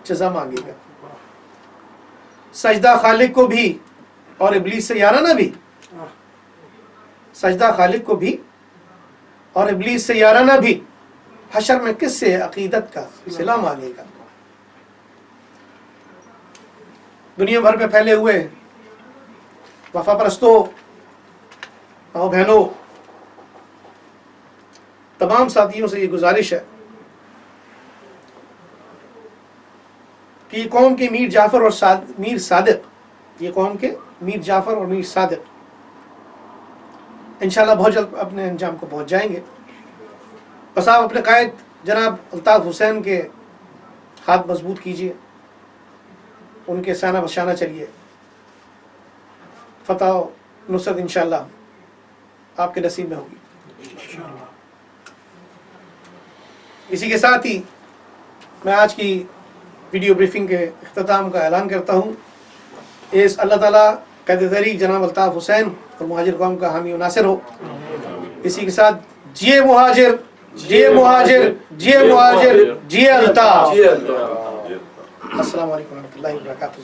जज़ा मांगेगा। सजदा खालिक को भी और इब्लीस से याराना भी, सजदा खालिक को भी और इब्लीस से याराना भी, हशर में किससे अकीदत का सिला मांगेगा। दुनिया भर में फैले हुए वफा परस्तों, भाइयों बहनों, तमाम साथियों से ये गुजारिश है कि कौम के मीर जाफर और मीर सादिक, ये कौम के मीर जाफर और मीर सादिक इंशाल्लाह बहुत जल्द अपने अंजाम को पहुंच जाएंगे। बस आप अपने कायद जनाब अल्ताफ हुसैन के हाथ मजबूत कीजिए, उनके साना बशाना चलिए, फतह नुसरत इंशाल्लाह आपके नसीब में होगी। इसी के साथ ही मैं आज की वीडियो ब्रीफिंग के इख्तिताम का ऐलान करता हूँ। इस अल्लाह ताला कायदे तहरीक जनाब अल्ताफ हुसैन और मुहाजिर कौम का हामी नासिर हो। इसी के साथ जिए मुहाजिर, जिए मुहाजिर, जिए मुहाजिर, जिए अल्ताफ। अस्सलाम वालेकुम रहमतुल्लाहि व बरकातहू।